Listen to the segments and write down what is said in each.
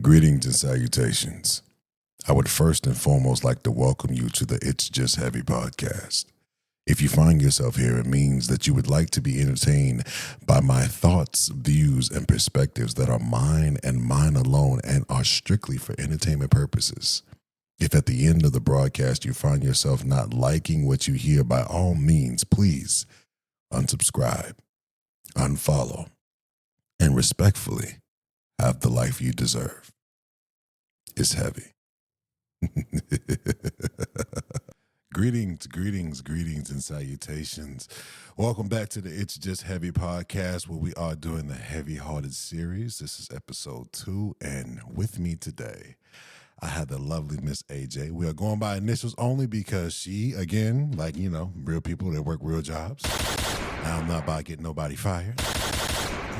Greetings and salutations. I would first and foremost like to welcome you to the It's Just Heavy podcast. If you find yourself here, it means that you would like to be entertained by my thoughts, views, and perspectives that are mine and mine alone and are strictly for entertainment purposes. If at the end of the broadcast you find yourself not liking what you hear, by all means, please unsubscribe, unfollow, and respectfully have the life you deserve. It's heavy. Greetings, and salutations. Welcome back to the It's Just Heavy podcast, where we are doing the heavy-hearted series. This is episode 2, and with me today, I have the lovely Miss AJ. We are going by initials only because she, again, real people that work real jobs. Now, I'm not about getting nobody fired.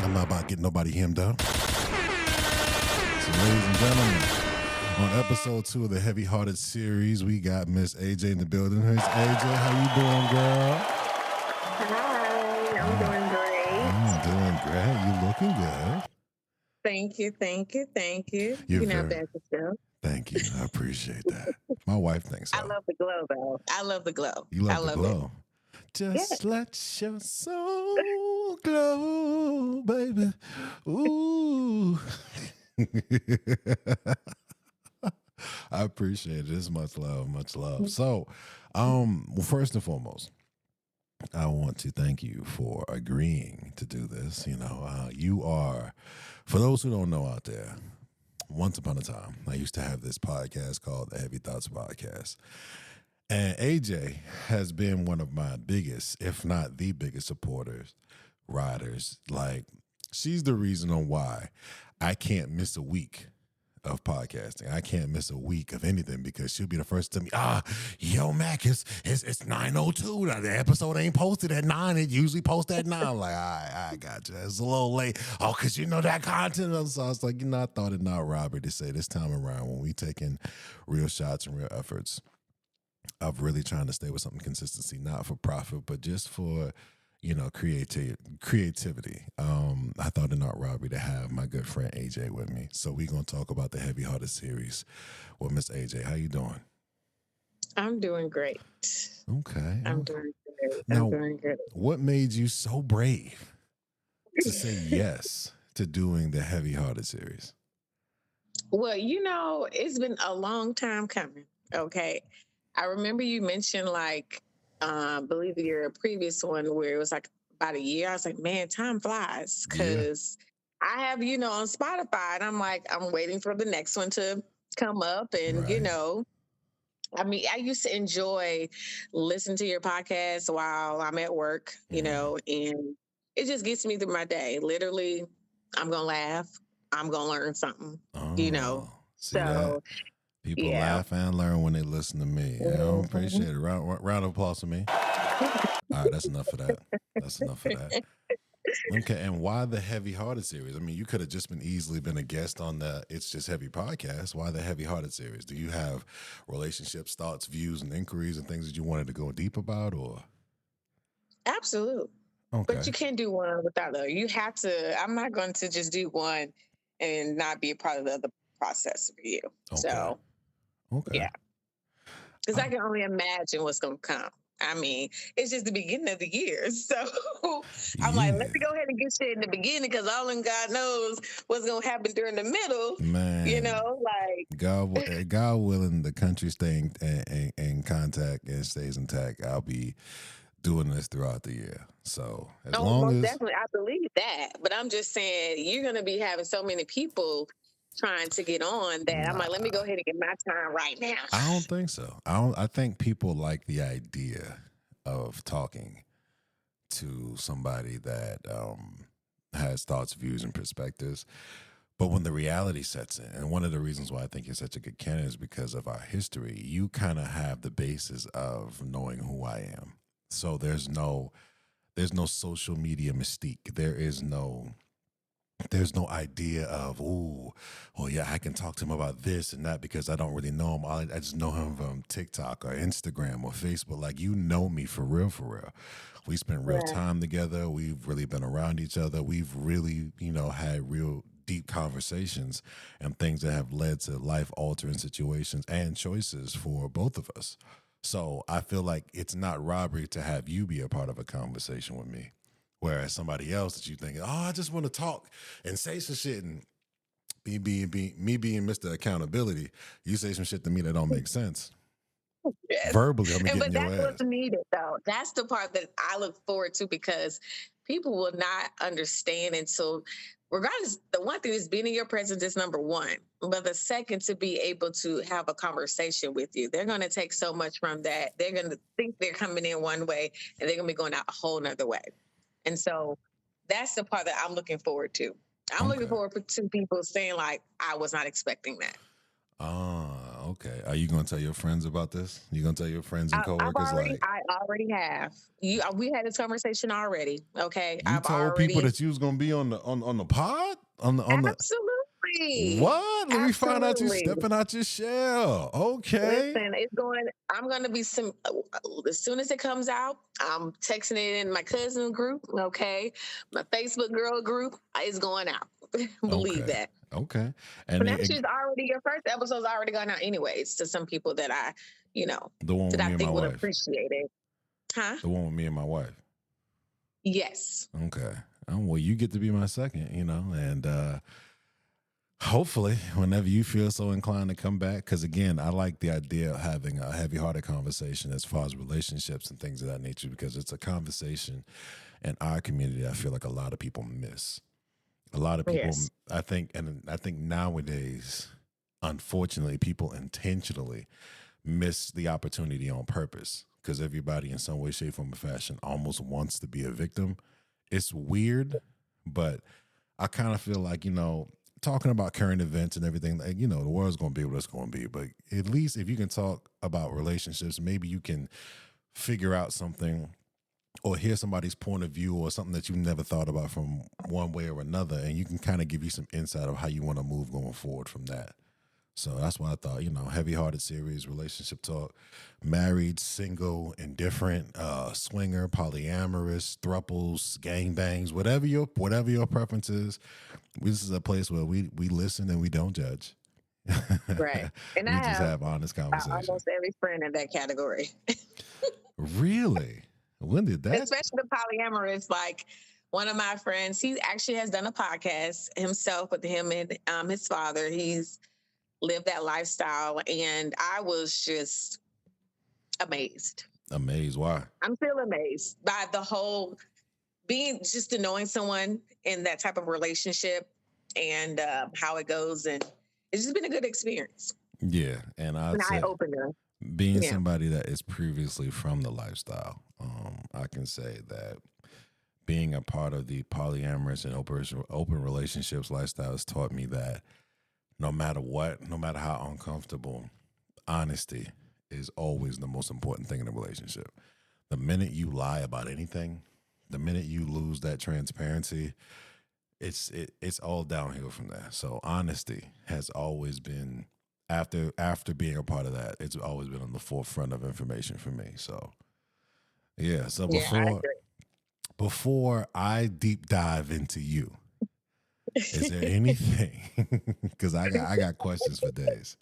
I'm not about getting nobody hemmed up. So, ladies and gentlemen, on episode 2 of the Heavy Hearted series, we got Miss AJ in the building. Here's AJ. How you doing, girl? Hi, I'm doing great. I'm doing great. You looking good. Thank you. You're You're not very- bad yourself. Thank you. I appreciate that. My wife thinks so. I love the glow, though. I love the glow. You love I the glow. Just let your soul glow, baby. Ooh. I appreciate it. It's much love. So, first and foremost, I want to thank you for agreeing to do this. You are, for those who don't know out there, once upon a time, I used to have this podcast called the Heavy Thoughts Podcast. And AJ has been one of my biggest, if not the biggest supporters, riders. Like, she's the reason on why I can't miss a week of podcasting. I can't miss a week of anything because she'll be the first to tell me, yo, Mac, it's 9:02. The episode ain't posted at 9. It usually posts at 9. I'm like, I got you. It's a little late. Oh, because that content. So I was like, I thought it not robbery to say this time around when we taking real shots and real efforts of really trying to stay with something consistency, not for profit, but just for, creativity. I thought it not robbery to have my good friend AJ with me. So we're going to talk about the Heavy Hearted series with Miss AJ. How you doing? I'm doing great. Okay. I'm doing great. Now, I'm doing good. What made you so brave to say yes to doing the Heavy Hearted series? Well, it's been a long time coming. Okay. I remember you mentioned I believe your previous one where it was like about a year. I was like, man, time flies because I have, on Spotify and I'm like, I'm waiting for the next one to come up. And, Right. I used to enjoy listening to your podcast while I'm at work, and it just gets me through my day. Literally, I'm going to laugh. I'm going to learn something, See So, that? People laugh and learn when they listen to me. I don't appreciate it. Round of applause for me. All right, that's enough of that. Okay, and why the Heavy Hearted series? I mean, you could have just easily been a guest on the It's Just Heavy podcast. Why the Heavy Hearted series? Do you have relationships, thoughts, views, and inquiries and things that you wanted to go deep about, or? Absolutely. Okay. But you can't do one without the other. You have to. I'm not going to just do one and not be a part of the other process for you. Okay. So, okay. Yeah. Because I can only imagine what's going to come. I mean, it's just the beginning of the year. So I'm like, let me go ahead and get shit in the beginning because only God knows what's going to happen during the middle. Man. God willing, the country staying in contact and stays intact, I'll be doing this throughout the year. So definitely, I believe that. But I'm just saying, you're going to be having so many people trying to get on that I'm like, let me go ahead and get my time right now. I don't think so. I think people like the idea of talking to somebody that has thoughts, views, and perspectives. But when the reality sets in, and one of the reasons why I think you're such a good candidate is because of our history, you kind of have the basis of knowing who I am. So there's no social media mystique. There's no idea of, I can talk to him about this and that because I don't really know him. I just know him from TikTok or Instagram or Facebook. Like, you know me for real. We spent real time together. We've really been around each other. We've really, had real deep conversations and things that have led to life altering situations and choices for both of us. So I feel like it's not robbery to have you be a part of a conversation with me. Whereas somebody else that you think, oh, I just want to talk and say some shit, and me being Mr. Accountability, you say some shit to me that don't make sense. Yes. Verbally, I'm gonna And get but in your that's ass. what's needed though. That's the part that I look forward to, because people will not understand until, regardless, the one thing is being in your presence is number one. But the second, to be able to have a conversation with you. They're gonna take so much from that. They're gonna think they're coming in one way and they're gonna be going out a whole nother way. And so that's the part that I'm looking forward to. I'm looking Okay. forward to people saying like, I was not expecting that. Ah, okay. Are you gonna tell your friends about this? You gonna tell your friends and coworkers like I already have. We had this conversation already. Okay, you I've told people already. that you was gonna be on the pod on the Absolutely, what? Let me find out you absolutely. stepping out your shell. Okay. Listen, it's going. I'm going to be some as soon as it comes out. I'm texting it in my cousin group. Okay, my Facebook girl group is going out. Believe Okay. that. Okay. And And they, actually, it's already your first episode's already gone out anyways to some people that I, the one that with I me and my think would wife. appreciate it. Huh? The one with me and my wife. Yes. Okay. Well, you get to be my second, and hopefully, whenever you feel so inclined to come back, because again, I like the idea of having a heavy-hearted conversation as far as relationships and things of that nature, because it's a conversation in our community I feel like a lot of people miss. A lot of people, Yes. I think nowadays, unfortunately, people intentionally miss the opportunity on purpose because everybody in some way, shape, form, or fashion almost wants to be a victim. It's weird, but I kind of feel like, talking about current events and everything, like, the world's going to be what it's going to be. But at least if you can talk about relationships, maybe you can figure out something or hear somebody's point of view or something that you never thought about from one way or another. And you can kind of give you some insight of how you want to move going forward from that. So that's why I thought, heavy-hearted series, relationship talk, married, single, indifferent, swinger, polyamorous, thruples, gangbangs, whatever your preference is. This is a place where we listen and we don't judge. Right. And We I just have have honest conversation. almost every friend in that category, Really? When did that? especially the polyamorous. Like one of my friends, he actually has done a podcast himself with him and his father. He's lived that lifestyle, and I was just amazed. Amazed. Why? I'm still amazed by the whole being just to knowing someone in that type of relationship and how it goes, and it's just been a good experience, Yeah. And an I'd eye say opener. being Yeah. somebody that is previously from the lifestyle, I can say that being a part of the polyamorous and open relationships lifestyle has taught me that no matter what, no matter how uncomfortable, honesty is always the most important thing in a relationship. The minute you lie about anything, the minute you lose that transparency, it's all downhill from there. So honesty has always been after being a part of that, it's always been on the forefront of information for me. So yeah. So Yeah, I agree. before I deep dive into you, is there anything? Because I got questions for days,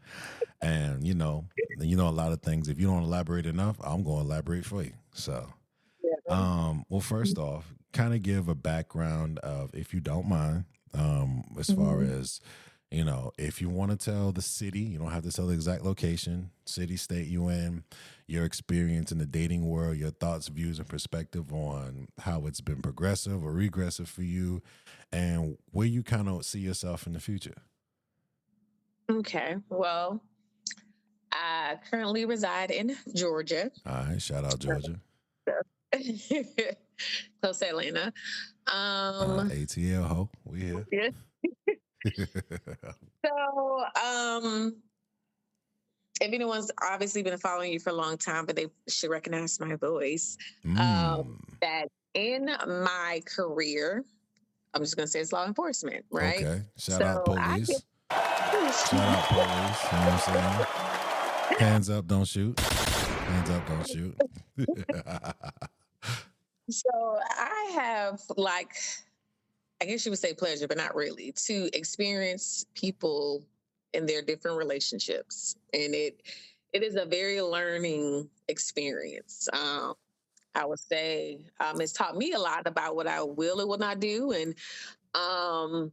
and a lot of things. If you don't elaborate enough, I'm going to elaborate for you. So, well, first off, kind of give a background of, if you don't mind, as far as if you want to tell the city, you don't have to tell the exact location, city, state you in, your experience in the dating world, your thoughts, views, and perspective on how it's been progressive or regressive for you, and where you kind of see yourself in the future. Okay. Well, I currently reside in Georgia. All right, shout out Georgia. Close to Atlanta. ATL ho, we here. Yeah. So, if anyone's obviously been following you for a long time, but they should recognize my voice, that in my career, I'm just going to say it's law enforcement, right? Okay, shout out police. Shout out police. You know what I'm saying? Hands up, don't shoot. Hands up, don't shoot. So I have I guess you would say pleasure, but not really, to experience people in their different relationships. And it is a very learning experience. I would say it's taught me a lot about what I will and will not do, um,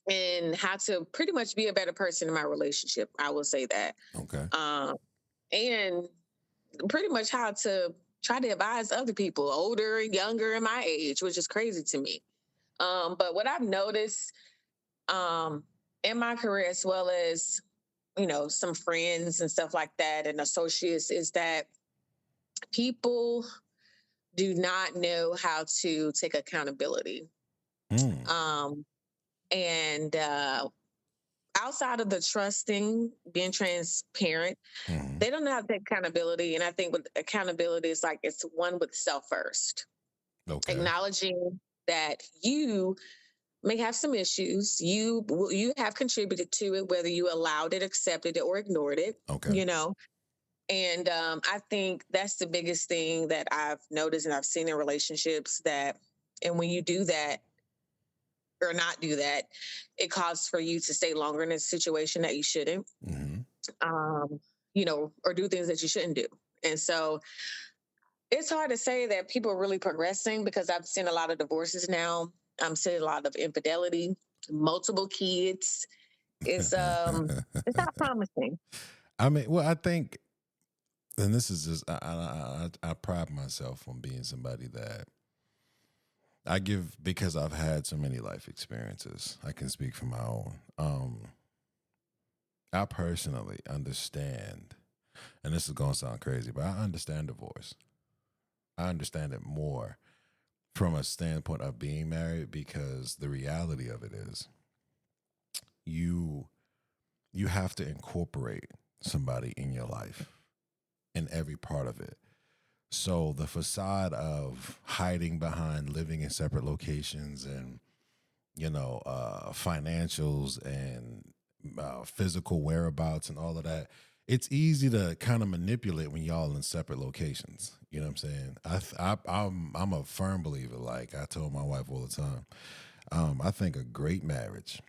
and how to pretty much be a better person in my relationship. I will say that, Okay. um, and pretty much how to try to advise other people, older and younger in my age, which is crazy to me. But what I've noticed um, in my career, as well as some friends and stuff like that, and associates, is that people do not know how to take accountability. Mm. Um, and outside of the trusting, being transparent, Hmm. they don't know how to take accountability. And I think with accountability, it's like it's one with self first, Okay. acknowledging that you may have some issues. You have contributed to it, whether you allowed it, accepted it, or ignored it. Okay. You know, and I think that's the biggest thing that I've noticed and I've seen in relationships, that, and when you do that or not do that, it causes for you to stay longer in a situation that you shouldn't, Hmm. um, or do things that you shouldn't do. And so it's hard to say that people are really progressing, because I've seen a lot of divorces now. I'm seeing a lot of infidelity, multiple kids. It's not promising. I mean, well, I think, and this is just, I pride myself on being somebody that I give, because I've had so many life experiences. I can speak for my own. I personally understand, and this is going to sound crazy, but I understand divorce. I understand it more from a standpoint of being married, because the reality of it is you you have to incorporate somebody in your life in every part of it. So the facade of hiding behind living in separate locations and financials and physical whereabouts and all of that, it's easy to kind of manipulate when y'all in separate locations. You know what I'm saying? I'm a firm believer. Like I told my wife all the time, I think a great marriage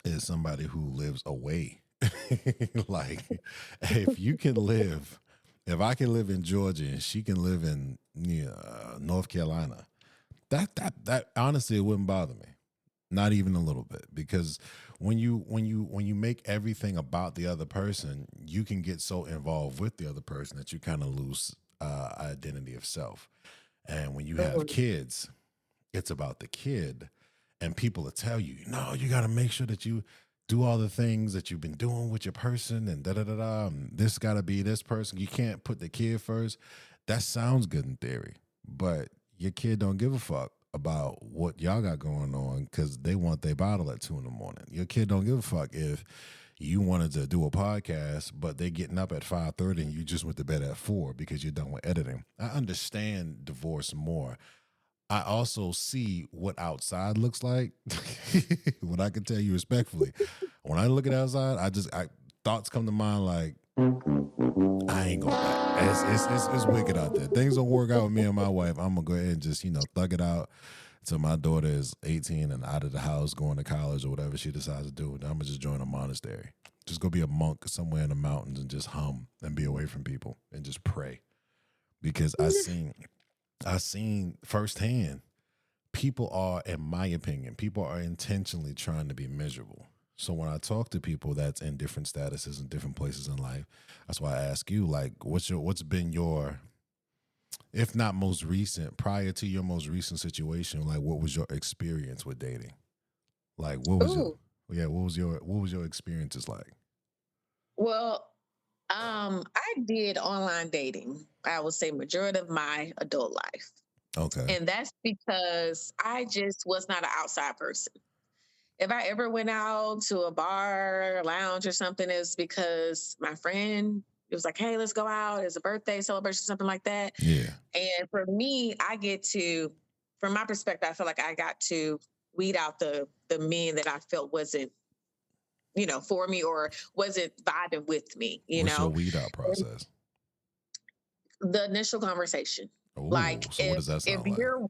is somebody who lives away. Like if you can live, if I can live in Georgia and she can live in North Carolina, that honestly, it wouldn't bother me, not even a little bit, because when you make everything about the other person, you can get so involved with the other person that you kind of lose identity of self. And when you have Mhm. kids, it's about the kid, and people will tell you, no, you got to make sure that you do all the things that you've been doing with your person, and da da da da. And this got to be this person. You can't put the kid first. That sounds good in theory, but your kid don't give a fuck about what y'all got going on, because they want their bottle at 2 in the morning. Your kid don't give a fuck if you wanted to do a podcast, but they getting up at 5:30 and you just went to bed at 4 because you're done with editing. I understand divorce more. I also see what outside looks like. What I can tell you respectfully, when I look at outside, I thoughts come to mind like, I ain't going back. It's wicked out there. Things don't work out with me and my wife. I'm gonna go ahead and just thug it out till my daughter is 18 and out of the house, going to college or whatever she decides to do. Then I'm gonna just join a monastery. Just go be a monk somewhere in the mountains and just hum and be away from people and just pray. Because I seen firsthand, people are, in my opinion, people are intentionally trying to be miserable. So when I talk to people that's in different statuses and different places in life, that's why I ask you, like, what's been your, if not most recent, prior to your most recent situation, like what was your experience with dating? Like what was your Ooh, yeah, what was your experiences like? well, I did online dating, I would say, majority of my adult life. Okay. And that's because I just was not an outside person. If I ever went out to a bar, lounge, or something, it's because my friend, it was like, hey, let's go out. It's a birthday celebration, something like that. Yeah. And for me, I get to, from my perspective, I feel like I got to weed out the men that I felt wasn't, for me, or wasn't vibing with me, What's your weed out process? the initial conversation. Oh, Like so what if does that if sound like? you're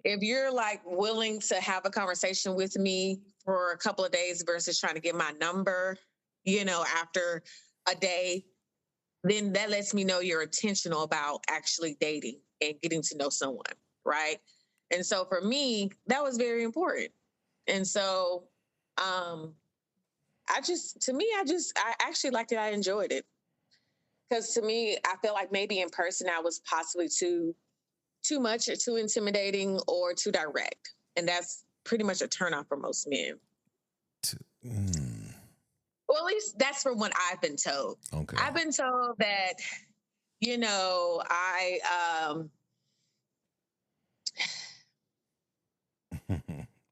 if you're like willing to have a conversation with me for a couple of days versus trying to get my number, after a day, then that lets me know you're intentional about actually dating and getting to know someone, right? And so for me, that was very important. And so um I actually liked it. I enjoyed it. Because to me, I feel like maybe in person I was possibly too much or too intimidating or too direct. And that's pretty much a turnoff for most men. Mm, Well, at least that's from what I've been told. okay. I've been told that,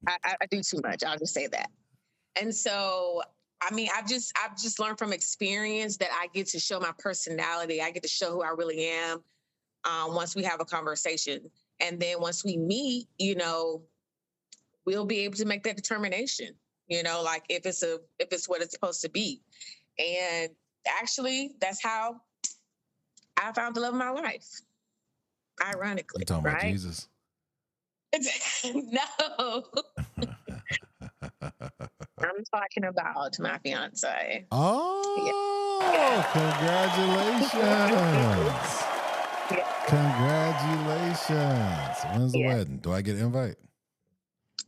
I do too much. I'll just say that. And so, I mean, I've just learned from experience that I get to show my personality. I get to show who I really am once we have a conversation. And then once we meet, we'll be able to make that determination, like if it's what it's supposed to be. And actually, that's how I found the love of my life, You ironically, talking about right? Jesus? No, I'm talking about my fiance. Yeah. Oh, congratulations. Yeah. Congratulations. When's the Yeah. wedding? Do I get an invite?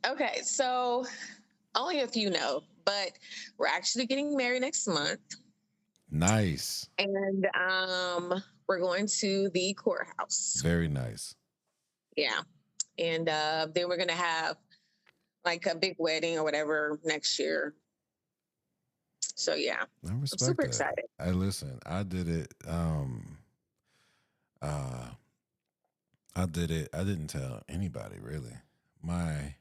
Okay, so only a few know, but we're actually getting married next month. Nice. And we're going to the courthouse. Very nice. Yeah. And then we're gonna have like a big wedding or whatever next year. So yeah, I I'm respect super that. excited. Hey, listen, I did it. I did it. I didn't tell anybody really. My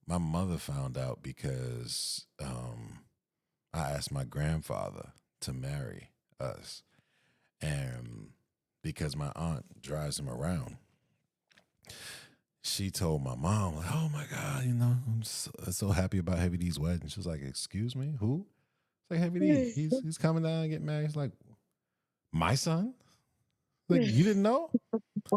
my mother found out because I asked my grandfather to marry us, and because my aunt drives him around, she told my mom, like, "Oh my God, I'm so happy about Heavy D's wedding." She was like, "Excuse me, who?" It's like, "Heavy D. He's coming down and getting married." He's like, "My son? Like, you didn't know?"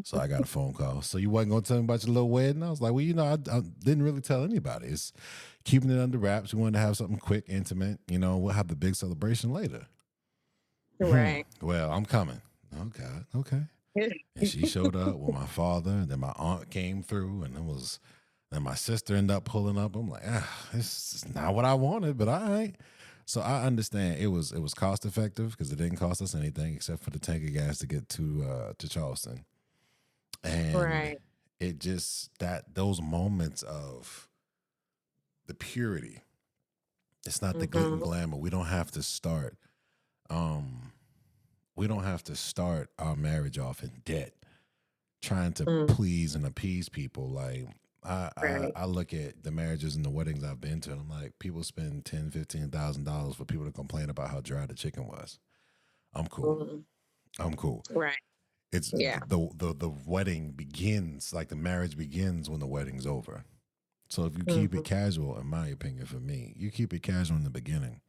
So I got a phone call. "So you wasn't gonna tell me about your little wedding?" I was like, "Well, I didn't really tell anybody. It's keeping it under wraps. We wanted to have something quick, intimate. We'll have the big celebration later." Right. Well, I'm coming. Oh God, okay. And she showed up with my father, and then my aunt came through, and then my sister ended up pulling up. I'm like, this is not what I wanted, but all right. So I understand it was cost effective because it didn't cost us anything except for the tank of gas to get to Charleston, and Right. it just that those moments of the purity. It's not the glitz and Mm-hmm. glamour. Um, we don't have to start our marriage off in debt trying to Mm. please and appease people. Like Right. I look at the marriages and the weddings I've been to, and I'm like, people spend $10,000, $15,000 for people to complain about how dry the chicken was. I'm cool. Mm-hmm. I'm cool. Right. It's Yeah. the wedding begins, like the marriage begins when the wedding's over. So if you keep Mm-hmm. it casual, in my opinion, for me, you keep it casual in the beginning,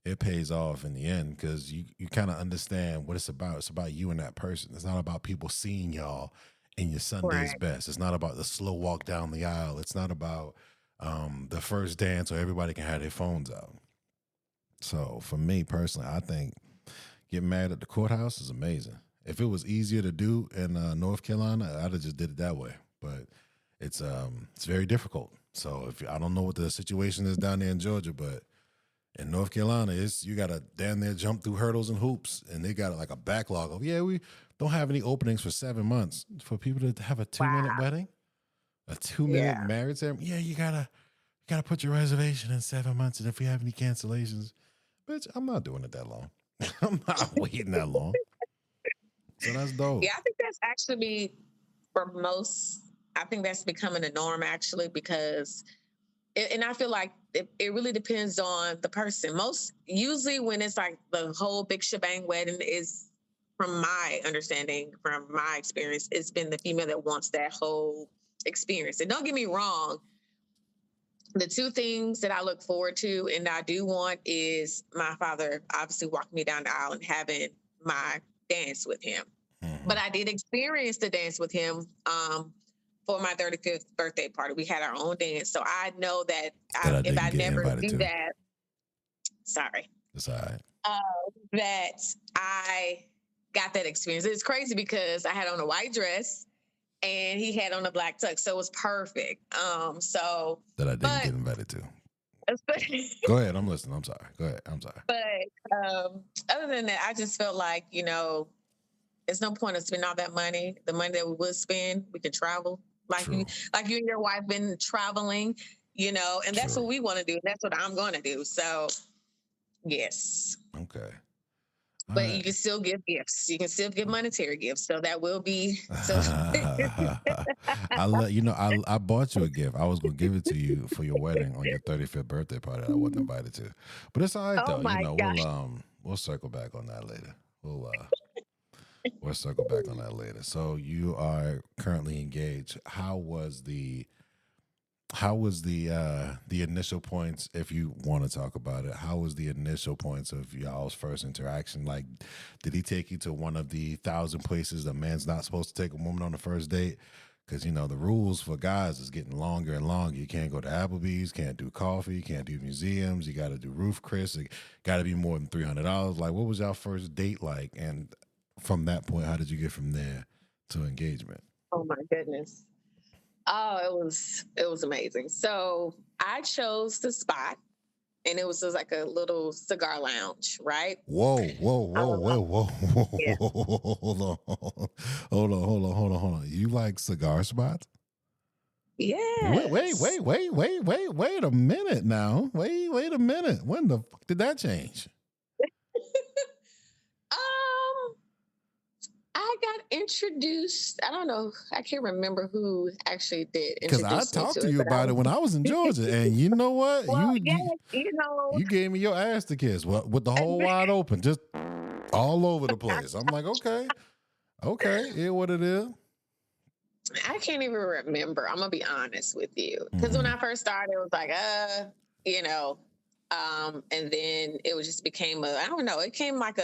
it pays off in the end because you kind of understand what it's about. It's about you and that person. It's not about people seeing y'all in your Sunday's Right. best. It's not about the slow walk down the aisle. It's not about the first dance where everybody can have their phones out. So for me personally, I think getting married at the courthouse is amazing. If it was easier to do in North Carolina, I'd have just did it that way. But it's very difficult. So if I don't know what the situation is down there in Georgia, but in North Carolina, it's you gotta damn near jump through hurdles and hoops, and they got like a backlog of we don't have any openings for 7 months for people to have a 2 minute Wow. wedding, a 2 minute Yeah. marriage ceremony. Yeah, you gotta put your reservation in 7 months, and if we have any cancellations, bitch, I'm not doing it that long. I'm not waiting that long. So that's dope. Yeah. I think that's actually for most. I think that's becoming a norm actually because and I feel like it really depends on the person. Most usually when it's like the whole big shebang wedding is, from my understanding, from my experience, it's been the female that wants that whole experience. And don't get me wrong, the two things that I look forward to and I do want is my father obviously walking me down the aisle and having my dance with him. Hmm. But I did experience the dance with him for my 35th birthday party. We had our own dance. So I know that That I if I didn't get never invited do to. that, sorry, It's all right. that I got that experience. It's crazy because I had on a white dress and he had on a black tux. So it was perfect. That I didn't get invited to. Go ahead. I'm listening. I'm sorry. Go ahead. I'm sorry. But other than that, I just felt like, there's no point of spending all that money. The money that we would spend, we could travel. True. Like you and your wife been traveling, and that's True. what we want to do. That's what I'm going to do. So, yes. Okay. But you can still give gifts. You can still give monetary gifts. So that will be. So I bought you a gift. I was gonna give it to you for your wedding on your 35th birthday party that I wasn't invited to. But it's all right Oh though. my gosh. We'll circle back on that later. We'll circle back on that later. So you are currently engaged. How was the initial points, if you want to talk about it? How was the initial points of y'all's first interaction? Like, did he take you to one of the 1,000 places a man's not supposed to take a woman on the first date? Because the rules for guys is getting longer and longer. You can't go to Applebee's, can't do coffee, can't do museums. You got to do roof Chris. It got to be more than $300. Like, what was y'all first date like? And from that point, how did you get from there to engagement? Oh my goodness. Oh, it was amazing. So I chose the spot, and it was just like a little cigar lounge, right? Whoa. Yeah. Hold on. You like cigar spots? Yes. Wait a minute now. Wait a minute. When the fuck did that change? I got introduced. I don't know. I can't remember who actually did Because introduce I me talked to to it. you about it when I was in Georgia, and you know what? Well, you gave me your ass to kiss with the hole wide open, just all over the place. I'm like, okay, yeah, what it is. I can't even remember. I'm gonna be honest with you, because when I first started, it was like, and then it was just became I don't know. It came like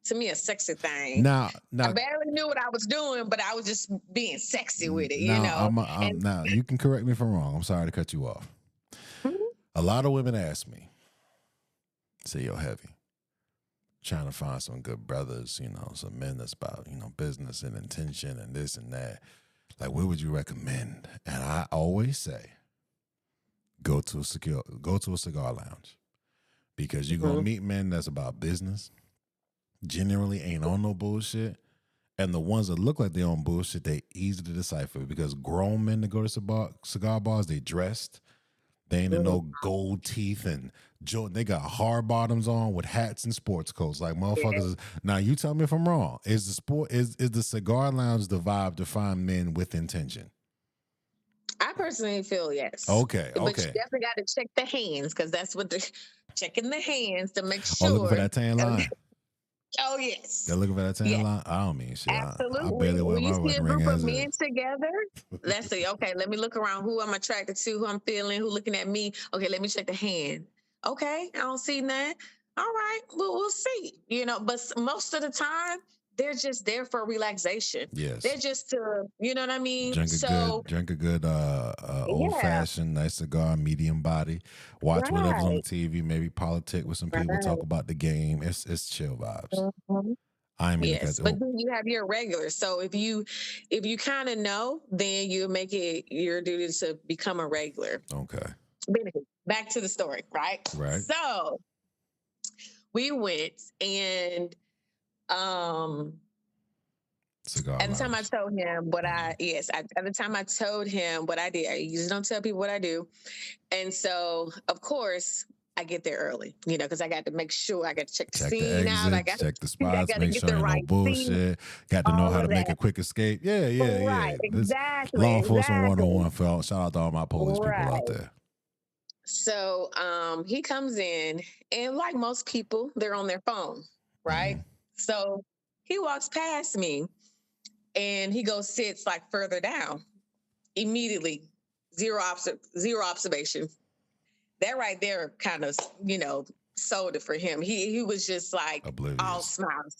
to me, a sexy thing. Now, I barely knew what I was doing, but I was just being sexy with it, Now, you can correct me if I'm wrong. I'm sorry to cut you off. Mm-hmm. A lot of women ask me, say, yo, Heavy, trying to find some good brothers, some men that's about, business and intention and this and that. Like, what would you recommend? And I always say, go to a cigar lounge, because you're going to meet men that's about business, generally ain't on no bullshit, and the ones that look like they on bullshit, they easy to decipher, because grown men that go to cigar bars, they dressed, they ain't in no gold teeth and they got hard bottoms on with hats and sports coats like motherfuckers. Yeah. Now you tell me if I'm wrong. Is the cigar lounge the vibe to find men with intention? I personally feel yes. Okay. But you definitely got to check the hands, because that's what checking the hands to make sure. Oh, looking for that tan line. Oh, yes. They're looking for that tan line? I don't mean shit. Absolutely. I barely wear my wedding ring. When you see a group of men together, let's see, okay, let me look around who I'm attracted to, who I'm feeling, who looking at me. Okay, let me check the hand. Okay, I don't see none. All right, well, we'll see. But most of the time, they're just there for relaxation. Yes. They're just to, you know what I mean? Drink a good old-fashioned, nice cigar, medium body. Watch whatever's on the TV, maybe politic with some people, talk about the game. It's chill vibes. Mm-hmm. I mean, yes, but then you have your regular. So if you kind of know, then you make it your duty to become a regular. Okay. Back to the story, right? Right. So we went, and cigar at the time I told him what at the time I told him what I did. I usually don't tell people what I do. And so, of course, I get there early, because I got to make sure I got to check the scene out. I got check the spots, make sure ain't right no bullshit. Got to know how to make a quick escape. Yeah. Right, exactly. Law enforcement 101. Shout out to all my police people out there. So he comes in, and like most people, they're on their phone, right? So he walks past me, and he goes sits like further down. Immediately, zero observation. That right there kind of, sold it for him. He was just like oblivious. All smiles.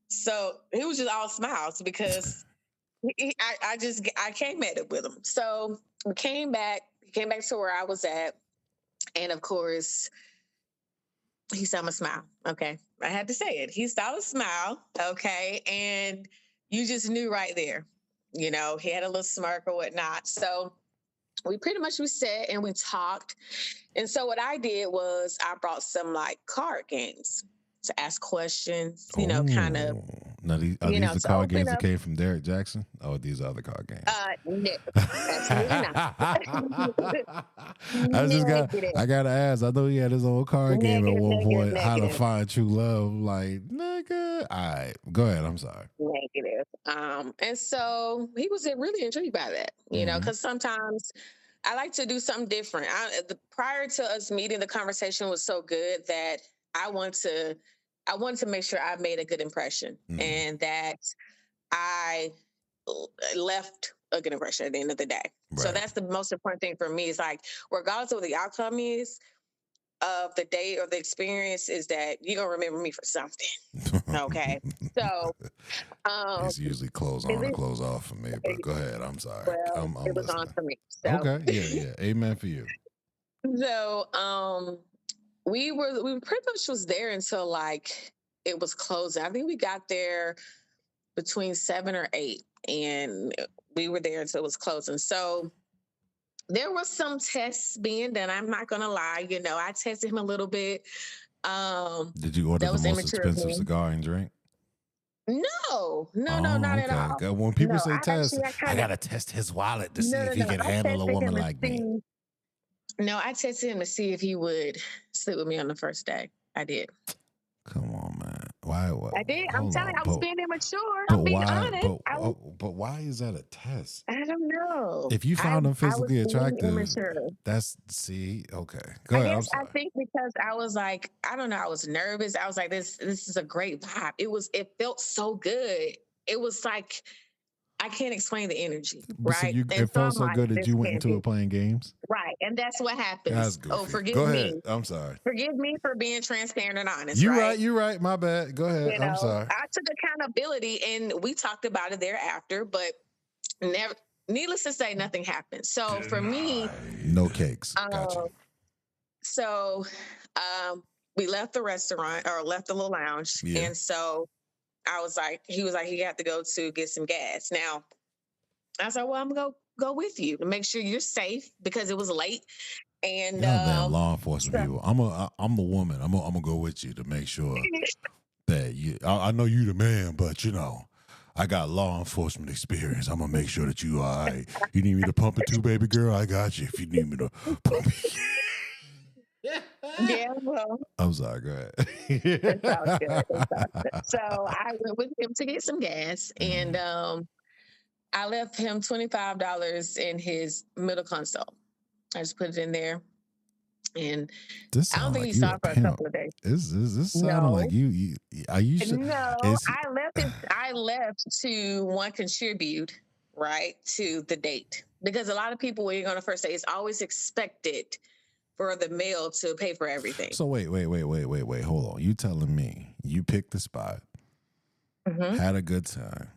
So he was just all smiles because I came at it with him. So we came back. He came back to where I was at, and of course, he saw my smile. Okay, I had to say it. He saw a smile. Okay, and you just knew right there. You know, he had a little smirk or whatnot. So we pretty much we sat and we talked. And so what I did was I brought some like card games to ask questions. You know, kind of. Oh, now are You these know, the to card open games that up. came from Derek Jackson? Oh, these are other card games. No, absolutely not. I just Negative. I gotta ask. I know he had his own card game at Negative, one negative, point. How to negative, find true love? Like nigga. All right, go ahead. I'm sorry. negative. And so he was really intrigued by that, you know, Mm-hmm. because sometimes I like to do something different. Prior to us meeting, the conversation was so good that I want to, I wanted to make sure I made a good impression Mm-hmm. and that I left a good impression at the end of the day. So Right. that's the most important thing for me. Is like, regardless of what the outcome is of the day or the experience, is that you're gonna remember me for something. Okay. So um It's usually close is on and it, close off for me, but go ahead. I'm sorry. well, I'm it was on listening. for me. So Okay. Yeah. Yeah. Amen for you. so we pretty much was there until like it was closing. I think we got there between 7 or 8, and we were there until it was closing. So there was some tests being done. I'm not gonna lie, you know, I tested him a little bit. Did you order That the was most immature of expensive me. cigar and drink? No, no, no, Oh, not at okay. all. When people No, say test, I I kind of gotta test his wallet to see no, if no, he no. can I handle a tested woman him to like me. see. No, I tested him to see if he would sleep with me on the first day. I did. Come on, man. Why? What? I did. I'm Hold telling on, you, I was being immature. but I'm being why? honest. But why is that a test? I don't know. If you found him I was physically being attractive, immature. that's see. Okay, go I ahead. I'm guess I sorry. think because I was like, I don't know, I was nervous. I was like, this is a great vibe. It felt so good. It was like I can't explain the energy, But so right? you, And it so felt I'm so like, good that this you went can't into be it playing games. right. And that's what That's happens. Oh, goofy. forgive Go me. ahead. I'm sorry. Forgive me for being transparent and honest, You right. right? You right. My bad. Go ahead. You I'm know, sorry. I took accountability and we talked about it thereafter, but never, needless to say, nothing happened. So for me, No cakes. Got you. um, so we left the restaurant or left the little lounge. Yeah. And so I was like, he was like, he had to go to get some gas. Now I said, well, I'm gonna go with you to make sure you're safe because it was late. And Y'all damn law enforcement so, people. I'm a woman. I'm gonna go with you to make sure that you. I know you the man, but you know, I got law enforcement experience. I'm gonna make sure that you all right. You need me to pump it too, baby girl? I got you. If you need me to pump it. yeah, well, I'm sorry. Go ahead. it's all good. It's all good. So I went with him to get some gas, and I left him $25 in his middle console. I just put it in there, and This I don't sound think like he you saw a it for a pimp. couple of days. Is this sounding No, like you? Are you? no, Is I left it. I left to one contribute right to the date because a lot of people when you're on the first date, it's always expected for the male to pay for everything. so? Wait. Hold on. You telling me you picked the spot, Mm-hmm, had a good time,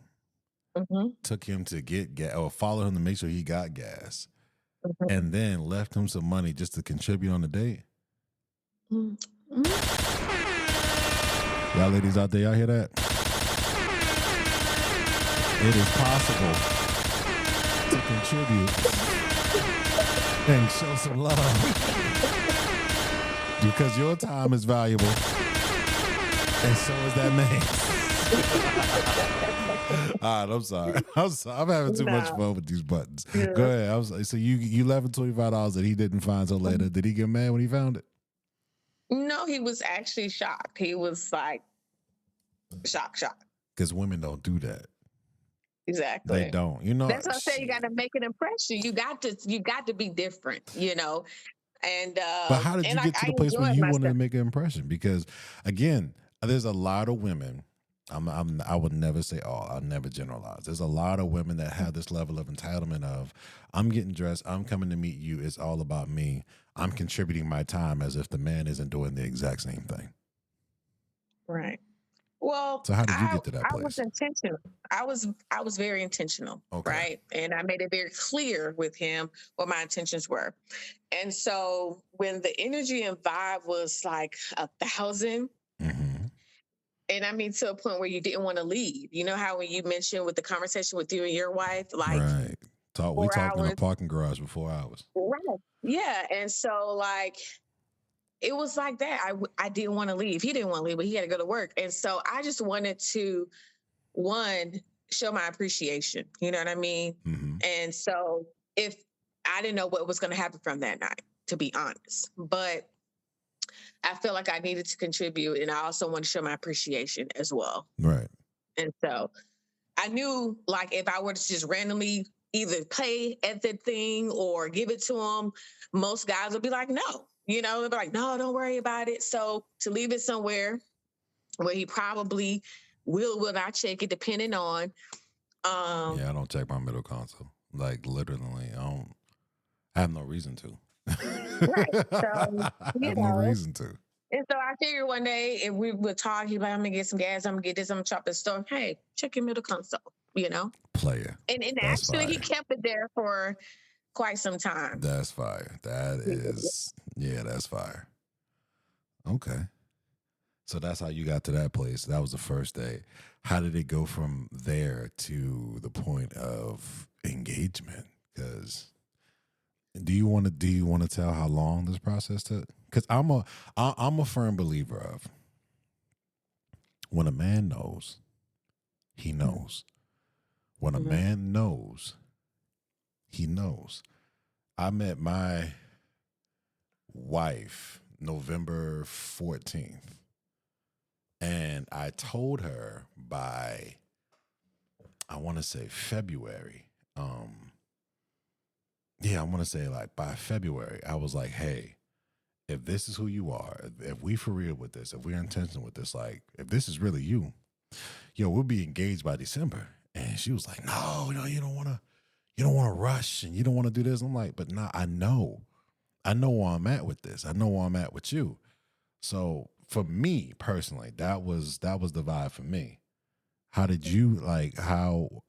mm-hmm, took him to get gas or follow him to make sure he got gas, mm-hmm, and then left him some money just to contribute on the date? mm-hmm. Y'all ladies out there, y'all hear that? It is possible to contribute and show some love because your time is valuable, and so is that man. All right, I'm sorry. I'm having too much fun with these buttons. Yeah. Go ahead. So you left him $25 that he didn't find till later. Did he get mad when he found it? No, he was actually shocked. He was like shocked. Because women don't do that. Exactly. They don't. You know. That's what I say. You got to make an impression. You got to be different. You know. And but how did you get to the place where you wanted to make an impression? Because again, there's a lot of women. I would never say all. I'll never generalize. There's a lot of women that have this level of entitlement of, I'm getting dressed, I'm coming to meet you, it's all about me. I'm contributing my time as if the man isn't doing the exact same thing. Right. Well, So how did you I get to that I was place? intentional. I was very intentional, Okay. right? And I made it very clear with him what my intentions were. And so when the energy and vibe was like 1,000, Hmm. and I mean to a point where you didn't want to leave. You know how when you mentioned with the conversation with you and your wife, like Right. We four talked in a hours, parking garage for 4 hours. right? Yeah, and so like it was like that. I didn't want to leave. He didn't want to leave, but he had to go to work, and so I just wanted to one show my appreciation. You know what I mean? Hmm. And so if I didn't know what was going to happen from that night, to be honest, but I felt like I needed to contribute, and I also want to show my appreciation as well. Right. And so I knew like if I were to just randomly either pay at the thing or give it to him, most guys would be like, no. You know, they'd be like, no, don't worry about it. So to leave it somewhere where he probably will not check it, depending on Yeah, um I don't check my middle console. Like literally, I don't. I have no reason to. right. So, I you have no know, reason to. and so I figured one day if we would talk, he'd be like, I'm gonna get some gas, I'm gonna get this, I'm gonna chop this stuff. Hey, check your middle console, you know? Player. And That's actually he fire. kept it there for quite some time. That's fire. That is, yeah, that's fire. Okay. So that's how you got to that place. That was the first day. How did it go from there to the point of engagement? Because do you want to tell how long this process took? Because I'm a firm believer of when a man knows, he knows. When a Mhm. man knows, he knows. I met my wife November 14th, and I told her by, I want to say February. Yeah, I want to say like by February, I was like, hey, if this is who you are, if we for real with this, if we're intentional with this, like if this is really you, yo, we'll be engaged by December. And she was like, no, you don't want to rush and you don't want to do this. I'm like, but nah, I know where I'm at with this. I know where I'm at with you. So for me personally, that was the vibe for me. How did you like how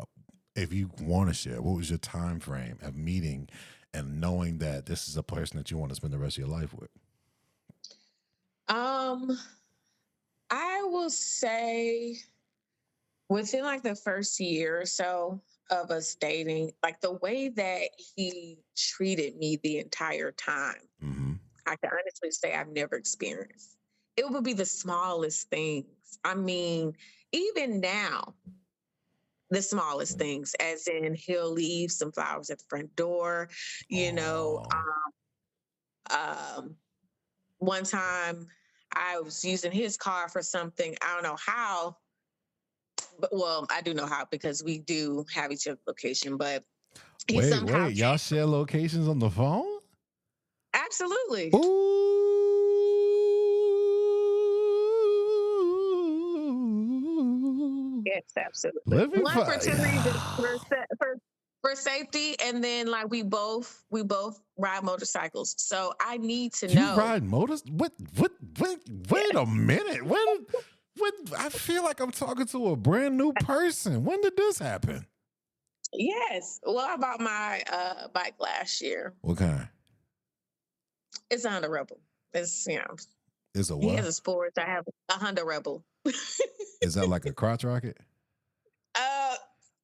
if you want to share, what was your time frame of meeting and knowing that this is a person that you want to spend the rest of your life with? Um, I will say within like the first year or so of us dating, like the way that he treated me the entire time, Mm-hmm. I can honestly say I've never experienced. It would be the smallest things. I mean, even now, the smallest things, as in he'll leave some flowers at the front door, you know. Oh, Um, one time I was using his car for something. I don't know how, but well, I do know how because we do have each other's location, but he somehow wait, y'all share locations on the phone? absolutely. Ooh, Yes, absolutely. let me One for find. two reasons. For safety, and then like we both ride motorcycles. So I need to You know. ride motors? Wait a minute. When I feel like I'm talking to a brand new person. When did this happen? Yes. Well, I bought my bike last year. What kind? It's a Honda Rebel. It's Is a he has what? a sports. I have a Honda Rebel. Is that like a crotch rocket? uh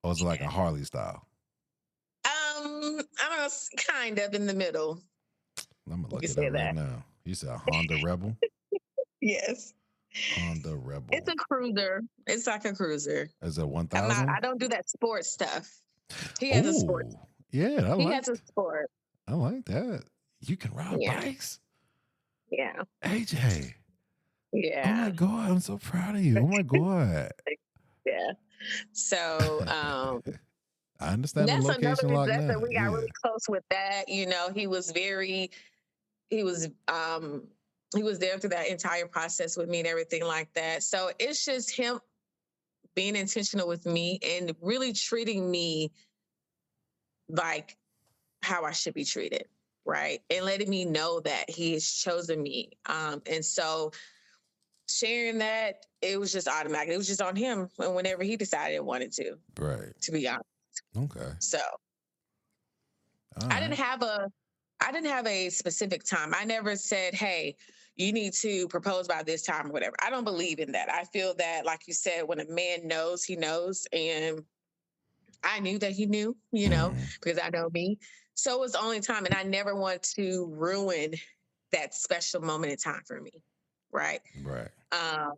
Or is it like a Harley style? I don't know, kind of in the middle. I'm gonna You can look it say up right that. now. You said a Honda Rebel? Yes. Honda It's Rebel. a cruiser. It's like a cruiser. Is it I 1000? don't do that sports stuff. He has a sport. Oh, yeah, He has a sport. I like that. You can ride Yeah. bikes? Yeah. AJ. Oh my Yeah. God, I'm so proud of you. Oh my God. Yeah. So I understand the that's another location reason lock that now. we got Yeah. really close with that. You know, he was he was there through that entire process with me and everything like that. So it's just him being intentional with me and really treating me like how I should be treated, right? And letting me know that he has chosen me. And so sharing that, it was just automatic. It was just on him whenever he decided it wanted Right. to be honest. Okay. So All I didn't right. have a specific time. I never said, hey, you need to propose by this time or whatever. I don't believe in that. I feel that, like you said, when a man knows, he knows. And I knew that he knew, Mm-hmm. because I know me. So it was the only time. And I never want to ruin that special moment in time for me. Right. Right. Um,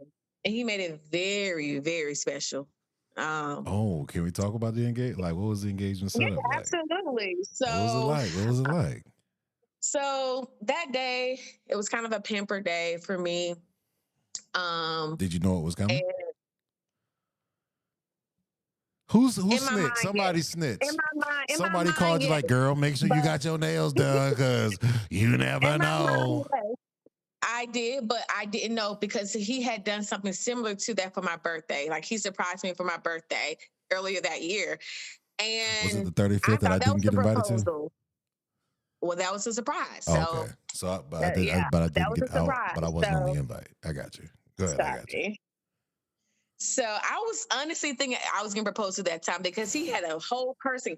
and he made it very, very special. Oh, can we talk about the engagement? Like, what was the engagement Yeah, setup like? absolutely. What was it So, like? What was it like? so that day, it was kind of a pamper day for me. Did you know it was And coming? Who in my snitched? mind, yes. Somebody snitched. In my Somebody mind, called you yes. like, girl, make sure you But got your nails done because you never in my mind, know. yes. I did, but I didn't know because he had done something similar to that for my birthday. Like he surprised me for my birthday earlier that year. Was it And the I 35th that I thought that didn't was the get invited to? proposal. Well, that was a surprise. Oh, okay. So, So, yeah, but I that didn't was get a out, but I surprise. wasn't on the So, invite. I got you. Go ahead. I got you. sorry. So, I was honestly thinking I was going to propose to that time because he had a whole person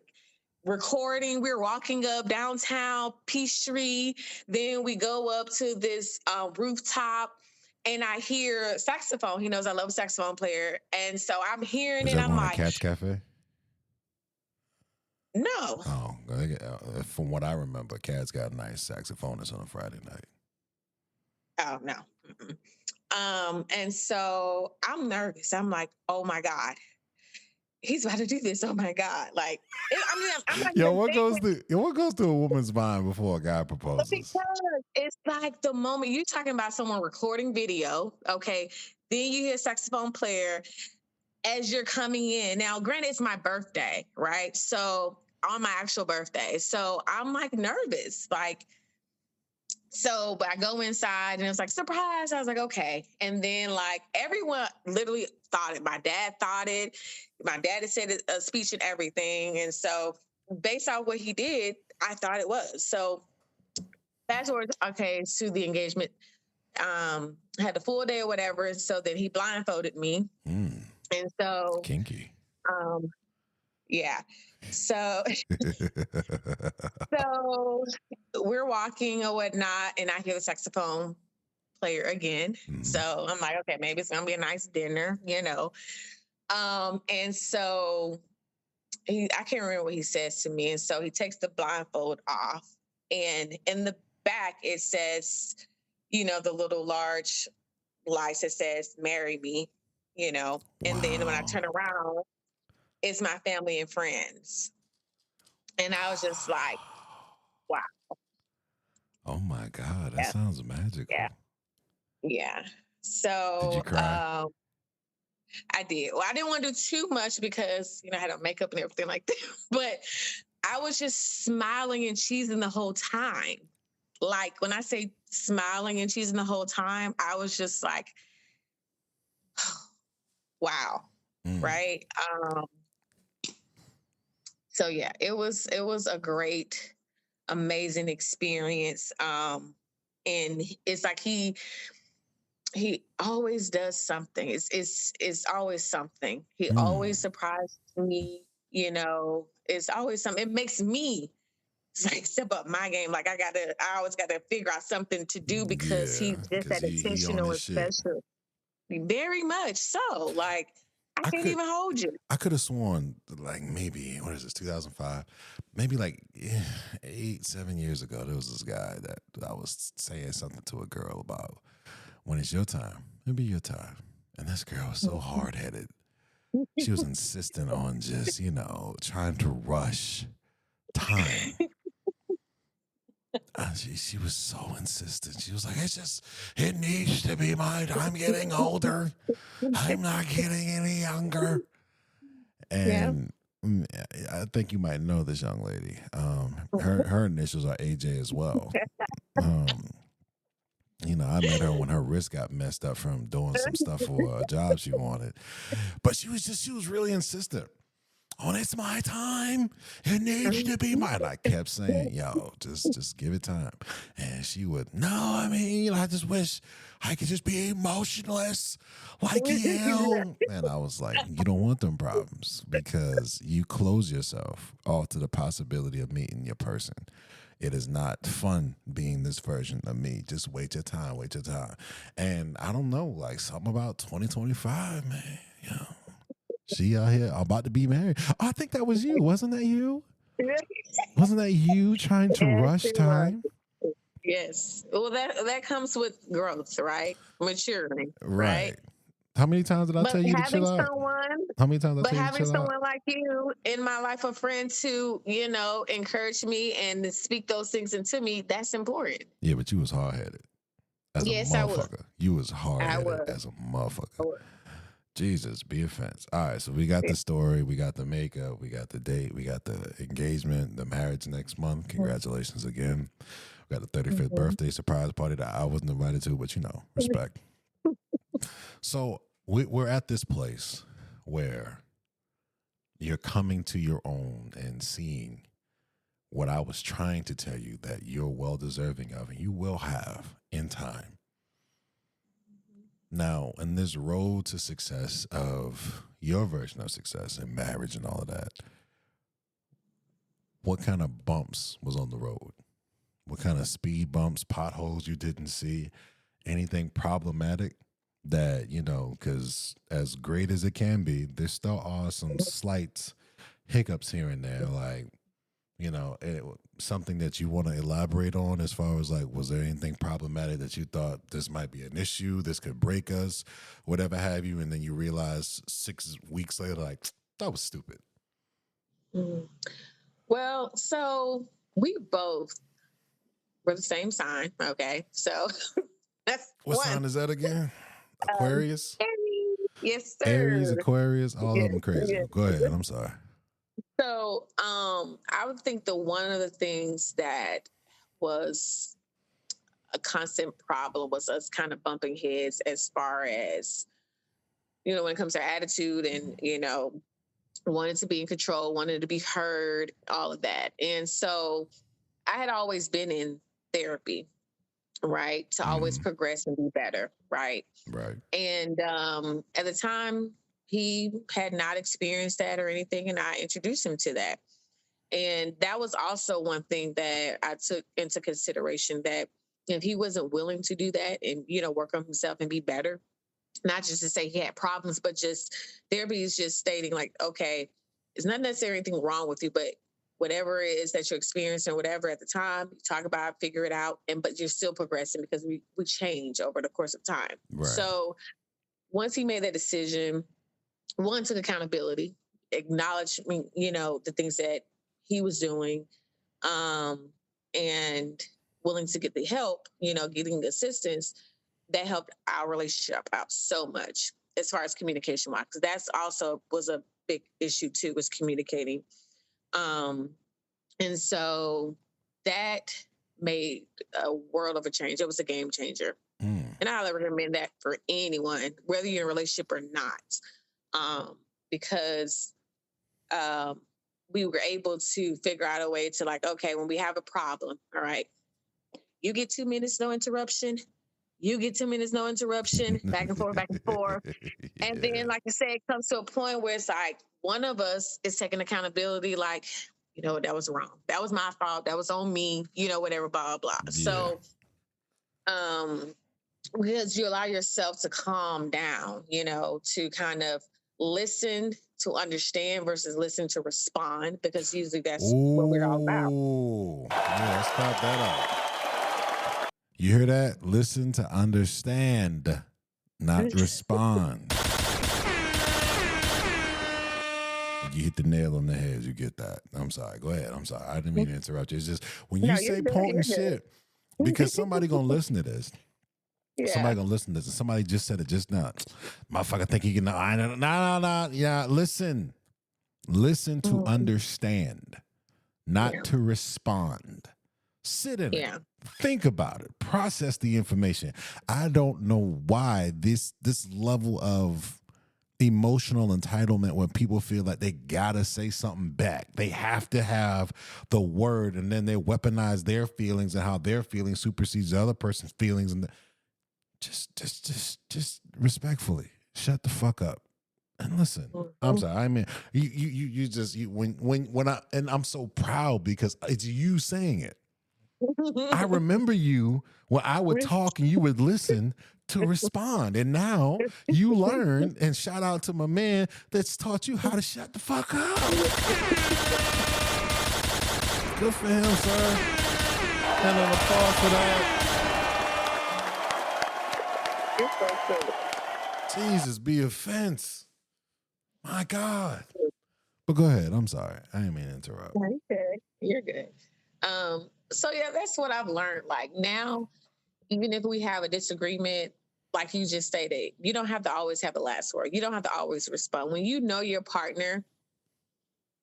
recording. We were walking up downtown Peachtree. Then we go up to this rooftop and I hear saxophone. He knows I love a saxophone player. And so I'm hearing Was it. that I'm one at like, Cat's Cafe? no. Oh, from what I remember, Cat's got a nice saxophonist on a Friday night. Oh, no. And so I'm nervous. I'm like, oh my God, he's about to do this. Oh my God. Like, I'm not Yo, even thinking. what goes through a woman's mind before a guy But proposes? because it's like the moment you're talking about someone recording video, okay, then you hear saxophone player as you're coming in. Now, granted, it's my birthday, right? So on my actual birthday. So I'm like nervous. Like, so, but I go inside and it's like, surprise. I was like, okay. And then, like, everyone literally thought it. My dad thought it. My dad had said a speech and everything. And so, based on what he did, I thought it was. So, fast forward, okay, to the engagement. Had the full day or whatever. So then he blindfolded me. Mm, And so, kinky. um, yeah. So, so we're walking or whatnot, and I hear the saxophone player again. So I'm like, okay, maybe it's gonna be a nice dinner. And so I can't remember what he says to me. And so he takes the blindfold off, and in the back it says, the little large lights that says "Marry me," And then when I turn around, it's my family and friends, and I was just like, wow. Oh my God, that Yeah. sounds magical. Yeah. Yeah. Did you So cry? I did. Well, I didn't want to do too much because, I had on makeup and everything like that. But I was just smiling and cheesing the whole time. Like when I say smiling and cheesing the whole time, I was just like, wow. Right. So yeah, it was a great, amazing experience. And it's like he always does something. It's always something. He always surprises me. It's always something. It makes me like step up my game. Like I always gotta figure out something to do because he's just that he on intentional his and shit. special. Very much so. Like I can't even hold you. I could have sworn, like maybe what is this, 2005? Maybe like 8-7 years ago, there was this guy that I was saying something to a girl about. When it's your time, it'll be your time. And this girl was so hard headed. She was insistent on just, trying to rush time. She was so insistent. She was like, it needs to be mine. I'm getting older. I'm not getting any younger. And I think you might know this young lady. Her initials are AJ as well. I met her when her wrist got messed up from doing some stuff for a job she wanted. But she was really insistent. oh, it's my time. It needs to be mine. I kept saying, yo, just give it time. And she would, no, I mean, I just wish I could just be emotionless like you. And I was like, you don't want them problems because you close yourself off to the possibility of meeting your person. It is not fun being this version of me. Just wait your time, wait your time. And I don't know, like something about 2025, man. You know, she out here about to be married. Oh, I think that was you. Wasn't that you? Wasn't that you trying to Yes, rush it was. time? Yes. Well, that comes with growth, right? Maturing, right? Right. How many times did I But tell you to having chill out? someone, How many times did I but tell you to having chill out? someone like you in my life, a friend to, encourage me and to speak those things into me, that's important. Yeah, but you was hard headed as a Yes, I was. motherfucker. You was hard I headed was. as a motherfucker. I was. Jesus, be offense. All right, so we got the story, we got the makeup, we got the date, we got the engagement, the marriage next month. Congratulations again. We got the 35th Mhm. birthday surprise party that I wasn't invited to, but respect. So we're at this place where you're coming to your own and seeing what I was trying to tell you that you're well deserving of and you will have in time. Now, in this road to success of your version of success in marriage and all of that, what kind of bumps was on the road? What kind of speed bumps, potholes you didn't see? Anything problematic that, because as great as it can be, there still are some slight hiccups here and there, like, something that you want to elaborate on as far as like, was there anything problematic that you thought this might be an issue, this could break us, whatever have you, and then you realize 6 weeks later, like, that was stupid. Mhm. Well, so we both were the same sign. Okay. So that's What one. sign is that again? Aquarius? Aries. Yes, Aries, sir. Aquarius, all of Yes, them crazy. yes. Go ahead. I'm sorry. So, I would think the one of the things that was a constant problem was us kind of bumping heads as far as, when it comes to attitude and, wanted to be in control, wanted to be heard, all of that. And so I had always been in therapy, right? To always progress and be better, right? Right. And at the time, he had not experienced that or anything, and I introduced him to that. And that was also one thing that I took into consideration, that if he wasn't willing to do that and, work on himself and be better, not just to say he had problems, but just therapy is just stating like, okay, it's not necessarily anything wrong with you, but whatever it is that you're experiencing, whatever at the time, you talk about it, figure it out, but you're still progressing because we change over the course of time. Right. So once he made that decision, one, took accountability, acknowledged, the things that he was doing, and willing to get the help, getting the assistance, that helped our relationship out so much as far as communication wise, because that's also was a big issue too, was communicating. Um, and so that made a world of a change. It was a game changer. And I highly recommend that for anyone, whether you're in a relationship or not, because we were able to figure out a way to, like, okay, when we have a problem, all right, you get 2 minutes, no interruption. You get 2 minutes, no interruption, back and forth, back and forth. And then, like I said, it comes to a point where it's like one of us is taking accountability, like, that was wrong. That was my fault. That was on me, whatever, blah, blah. Yeah. So, because you allow yourself to calm down, to kind of listen to understand versus listen to respond, because usually that's what we're all about. Ooh. Yeah, let's stop that out. You hear that? Listen to understand, not respond. You hit the nail on the head. You get that. I'm sorry. Go ahead. I'm sorry. I didn't mean to interrupt you. It's just when you No, say you're good, potent you're good. shit, because somebody gonna listen to this. Yeah. Somebody gonna listen to this. And somebody just said it just now. Motherfucker think he can know. No. Yeah, listen. Listen to understand, not to respond. Sit in it. Think about it. Process the information. I don't know why this level of emotional entitlement when people feel like they gotta say something back. They have to have the word, and then they weaponize their feelings and how their feelings supersedes the other person's feelings. And just respectfully, shut the fuck up and listen. I'm sorry. I mean, when I, and I'm so proud because it's you saying it. I remember you when I would talk and you would listen to respond. And now you learn, and shout out to my man that's taught you how to shut the fuck up. Good for him, sir. And an applause for that. Jesus, be offense. My God. But go ahead. I'm sorry. I didn't mean to interrupt. Okay, you're good. So yeah, that's what I've learned. Like now, even if we have a disagreement, like you just stated, you don't have to always have the last word. You don't have to always respond. When you know your partner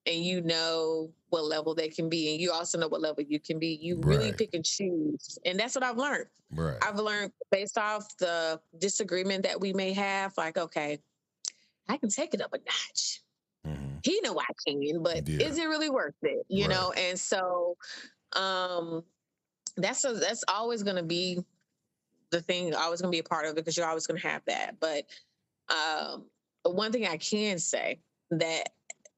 and you know what level they can be, and you also know what level you can be, you really pick and choose. And that's what I've learned. Right. I've learned based off the disagreement that we may have, like, okay, I can take it up a notch. Mm-hmm. He know I can, but is it really worth it? You know? And so that's always going to be the thing, always going to be a part of it, because you're always going to have that. But one thing I can say that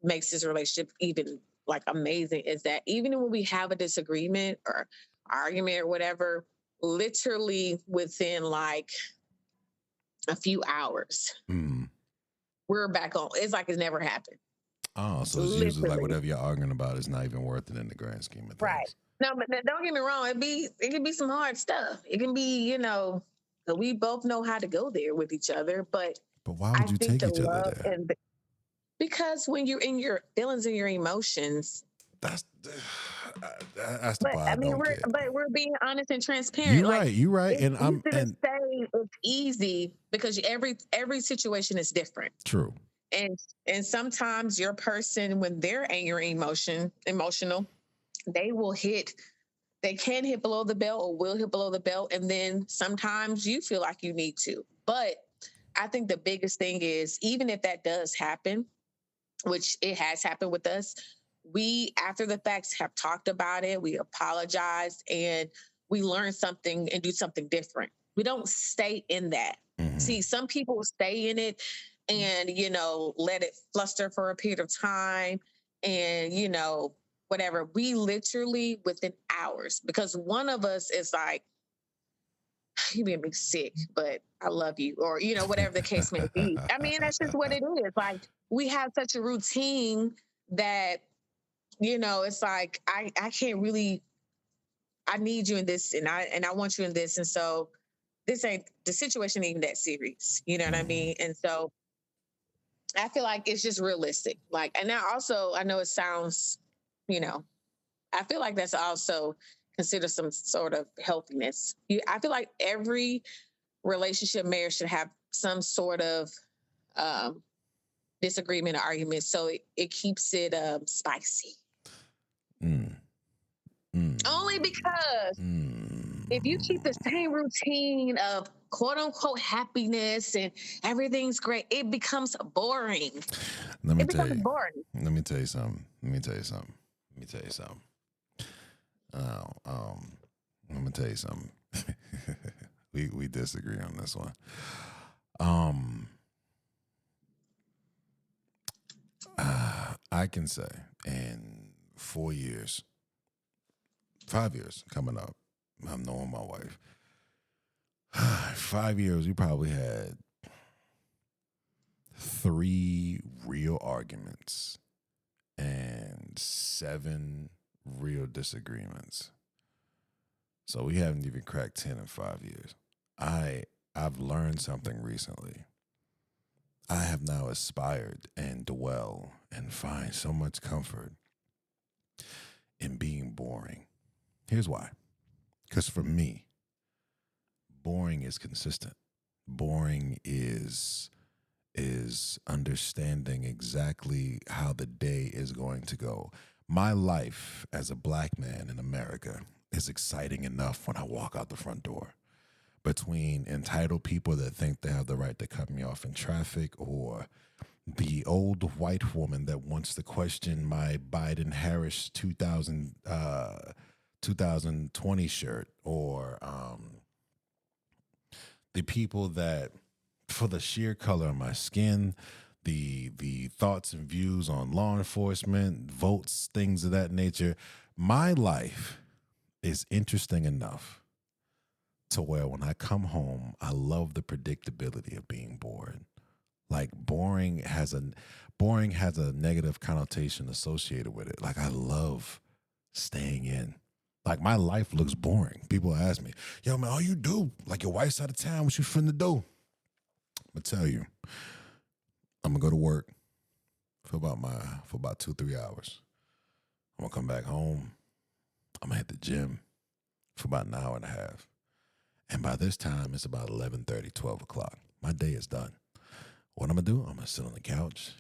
makes this relationship even like amazing is that even when we have a disagreement or argument or whatever, literally within like a few hours, we're back on. It's like it's never happened. Oh, so it's usually like whatever you're arguing about is not even worth it in the grand scheme of things. Right. No, but don't get me wrong. It can be some hard stuff. It can be, you know, we both know how to go there with each other. But why would you take each other there? Because when you're in your feelings and your emotions, that's the part. I mean, we're being honest and transparent. You're right. And it's easy because every situation is different. True. And sometimes your person, when they're angry, emotional, they can hit below the belt or will hit below the belt. And then sometimes you feel like you need to. But I think the biggest thing is, even if that does happen, which it has happened with us, we, after the facts, have talked about it. We apologized and we learn something and do something different. We don't stay in that. Mm-hmm. See, some people stay in it and, you know, let it fluster for a period of time and, you know, whatever. We literally within hours, because one of us is like, you made me sick, but I love you, or, you know, whatever the case may be. I mean, that's just what it is. Like, we have such a routine that, you know, it's like, I can't really, I need you in this and I want you in this. And so this ain't the situation even that serious. You know what I mean? And so I feel like it's just realistic. Like, and now also, I know it sounds, you know, I feel like that's also considered some sort of healthiness. I feel like every relationship, marriage should have some sort of disagreement or argument, so it keeps it spicy. Only because if you keep the same routine of quote unquote happiness and everything's great, it becomes boring. Let me tell you something. Let me tell you something. We disagree on this one. I can say in 4 years, 5 years coming up, I'm knowing my wife. 5 years, we probably had 3 real arguments and 7 real disagreements. So we haven't even cracked 10 in 5 years. I've learned something recently. I have now aspired and dwell and find so much comfort in being boring. Here's why. Because for me, boring is consistent. Boring is understanding exactly how the day is going to go. My life as a black man in America is exciting enough when I walk out the front door. between entitled people that think they have the right to cut me off in traffic, or the old white woman that wants to question my Biden Harris 2020 shirt, or the people that, for the sheer color of my skin, the thoughts and views on law enforcement, votes, things of that nature. My life is interesting enough to where when I come home, I love the predictability of being bored. Like boring has a negative connotation associated with it. Like I love staying in. Like my life looks boring. People ask me, "Yo, man, all you do? Like your wife's out of town. What you finna do?" I'm gonna tell you, I'm gonna go to work for about 2-3 hours. I'm gonna come back home. I'm gonna hit the gym for about an hour and a half. And by this time, it's about 11:30, 12 o'clock. My day is done. What I'm gonna do? I'm gonna sit on the couch,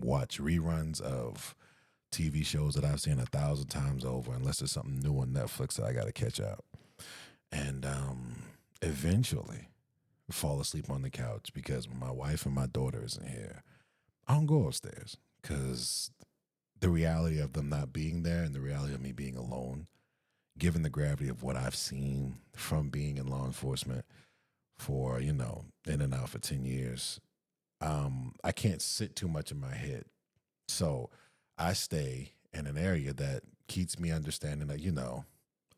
watch reruns of TV shows that I've seen 1,000 times over, unless there's something new on Netflix that I got to catch up. And eventually fall asleep on the couch, because when my wife and my daughter isn't here, I don't go upstairs, because the reality of them not being there and the reality of me being alone, given the gravity of what I've seen from being in law enforcement for, in and out for 10 years, I can't sit too much in my head. So I stay in an area that keeps me understanding that,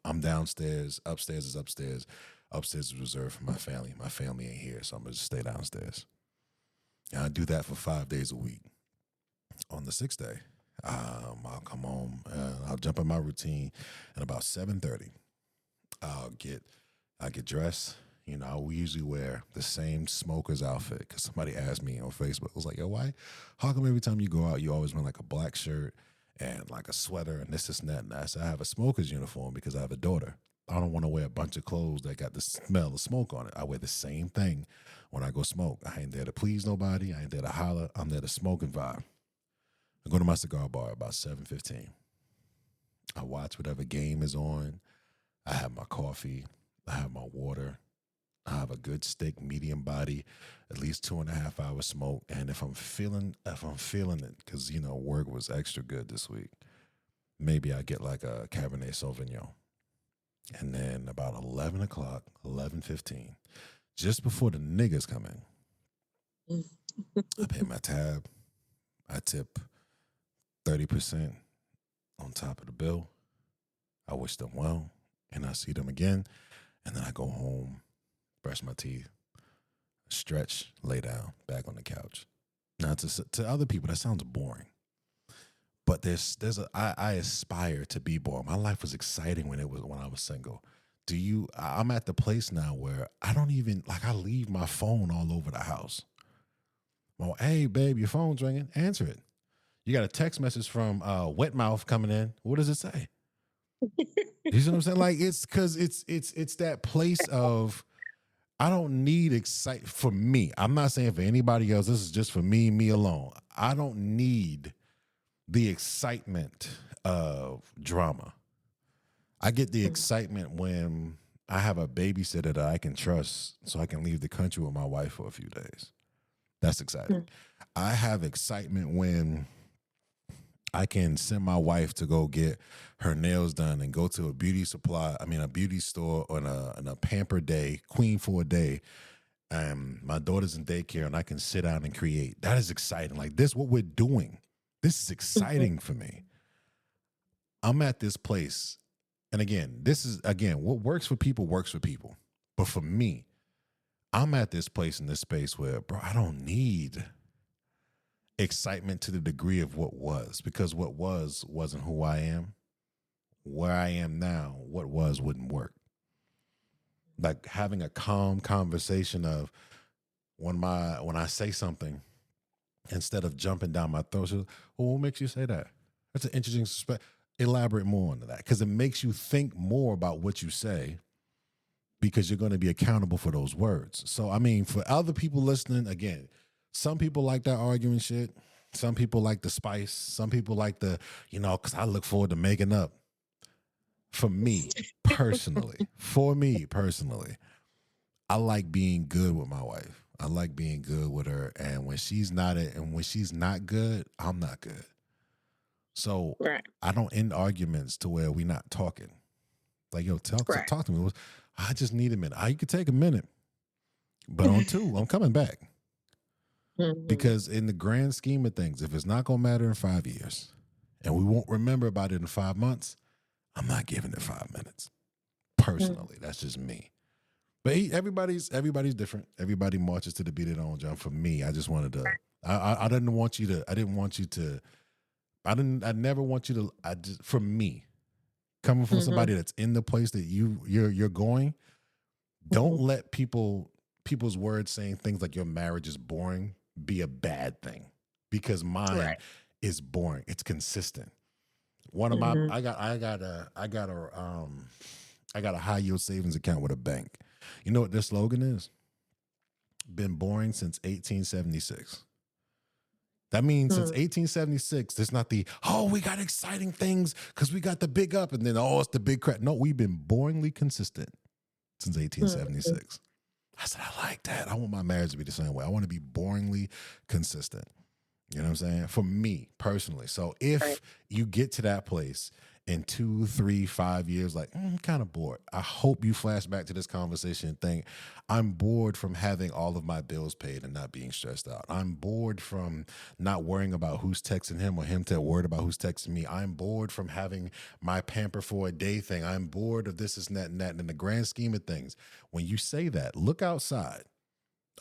I'm downstairs, upstairs is upstairs. Upstairs is reserved for my family. My family ain't here, so I'm going to just stay downstairs. And I do that for 5 days a week. On the sixth day, I'll come home and I'll jump in my routine. And about 7:30, I'll get dressed. We usually wear the same smoker's outfit, because somebody asked me on Facebook, I was like, "Yo, how come every time you go out, you always wear like a black shirt and like a sweater and this and that?" And I said, "I have a smoker's uniform because I have a daughter. I don't want to wear a bunch of clothes that got the smell of smoke on it. I wear the same thing when I go smoke. I ain't there to please nobody. I ain't there to holler. I'm there to smoke and vibe." I go to my cigar bar about 7:15. I watch whatever game is on. I have my coffee. I have my water. I have a good steak, medium body, at least 2.5 hours smoke. And if I'm feeling it, because work was extra good this week, maybe I get like a Cabernet Sauvignon. And then about 11 o'clock, 11:15, just before the niggas come in, I pay my tab. I tip 30% on top of the bill. I wish them well, and I see them again. And then I go home, brush my teeth, stretch, lay down, back on the couch. Now, to other people, that sounds boring. But I aspire to be boring. My life was exciting when I was single. I'm at the place now where I don't even, I leave my phone all over the house. Well, hey, babe, your phone's ringing. Answer it. You got a text message from Wet Mouth coming in. What does it say? You see what I'm saying? Like, it's because it's that place of, I don't need excitement for me. I'm not saying for anybody else. This is just for me alone. I don't need the excitement of drama. I get the excitement when I have a babysitter that I can trust, so I can leave the country with my wife for a few days. That's exciting. I have excitement when I can send my wife to go get her nails done and go to a beauty store on a pamper day, queen for a day. And my daughter's in daycare and I can sit down and create. That is exciting. Like, this, what we're doing. This is exciting for me. I'm at this place. And again, what works for people works for people. But for me, I'm at this place in this space where, bro, I don't need excitement to the degree of what was, because what wasn't who I am. Where I am now, what was wouldn't work. Like, having a calm conversation of when I say something, instead of jumping down my throat, well, what makes you say that? That's an interesting suspect. Elaborate more on that, because it makes you think more about what you say, because you're going to be accountable for those words. So, for other people listening, again, some people like that arguing shit. Some people like the spice. Some people like the, because I look forward to making up. For me personally, I like being good with my wife. I like being good with her, and when she's not it, and when she's not good, I'm not good. So Right. I don't end arguments to where we not talking. Like, yo, Right. talk to me. I just need a minute. You could take a minute, but on two, I'm coming back. Mm-hmm. Because in the grand scheme of things, if it's not gonna matter in 5 years, and we won't remember about it in 5 months, I'm not giving it 5 minutes. Personally, that's just me. But everybody's different. Everybody marches to the beat of their own drum. For me, I just wanted to. I didn't want you to. I didn't want you to. I didn't. I never want you to. I just, for me, coming from Mm-hmm. somebody that's in the place that you're going, don't Mm-hmm. let people's words saying things like your marriage is boring be a bad thing, because mine Right. is boring. It's consistent. One of my Mm-hmm. I got a high yield savings account with a bank. You know what their slogan is? Been boring since 1876. That means since 1876, there's not the, oh, we got exciting things because we got the big up, and then, oh, it's the big crack. No, we've been boringly consistent since Mm-hmm. 1876. I said, I like that. I want my marriage to be the same way. I want to be boringly consistent. You know what I'm saying? For me personally. So if Right. you get to that place in 2, 3, 5 years, like, I'm kind of bored. I hope you flash back to this conversation and think, I'm bored from having all of my bills paid and not being stressed out. I'm bored from not worrying about who's texting him or him to worried about who's texting me. I'm bored from having my pamper for a day thing. I'm bored of this and that and that. And in the grand scheme of things, when you say that, look outside.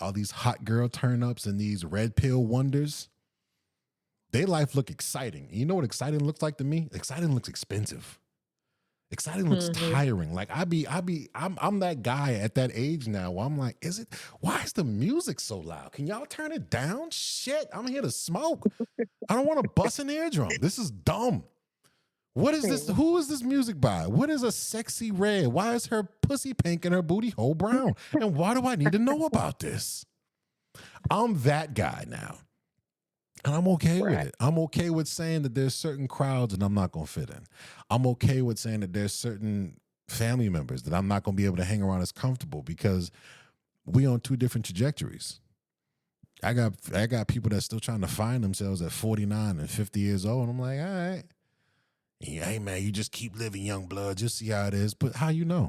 All these hot girl turn ups and these red pill wonders, their life look exciting. You know what exciting looks like to me? Exciting looks expensive. Exciting looks Mm-hmm. tiring. Like I'm that guy at that age now where I'm like, why is the music so loud? Can y'all turn it down? Shit, I'm here to smoke. I don't want to bust an eardrum. This is dumb. What is this? Who is this music by? What is a sexy red? Why is her pussy pink and her booty hole brown? And why do I need to know about this? I'm that guy now. And I'm okay with Right. it. I'm okay with saying that there's certain crowds that I'm not going to fit in. I'm okay with saying that there's certain family members that I'm not going to be able to hang around as comfortable, because we on two different trajectories. I got people that's still trying to find themselves at 49 and 50 years old. And I'm like, all right. Yeah, hey man, you just keep living, young blood. Just see how it is. But how you know?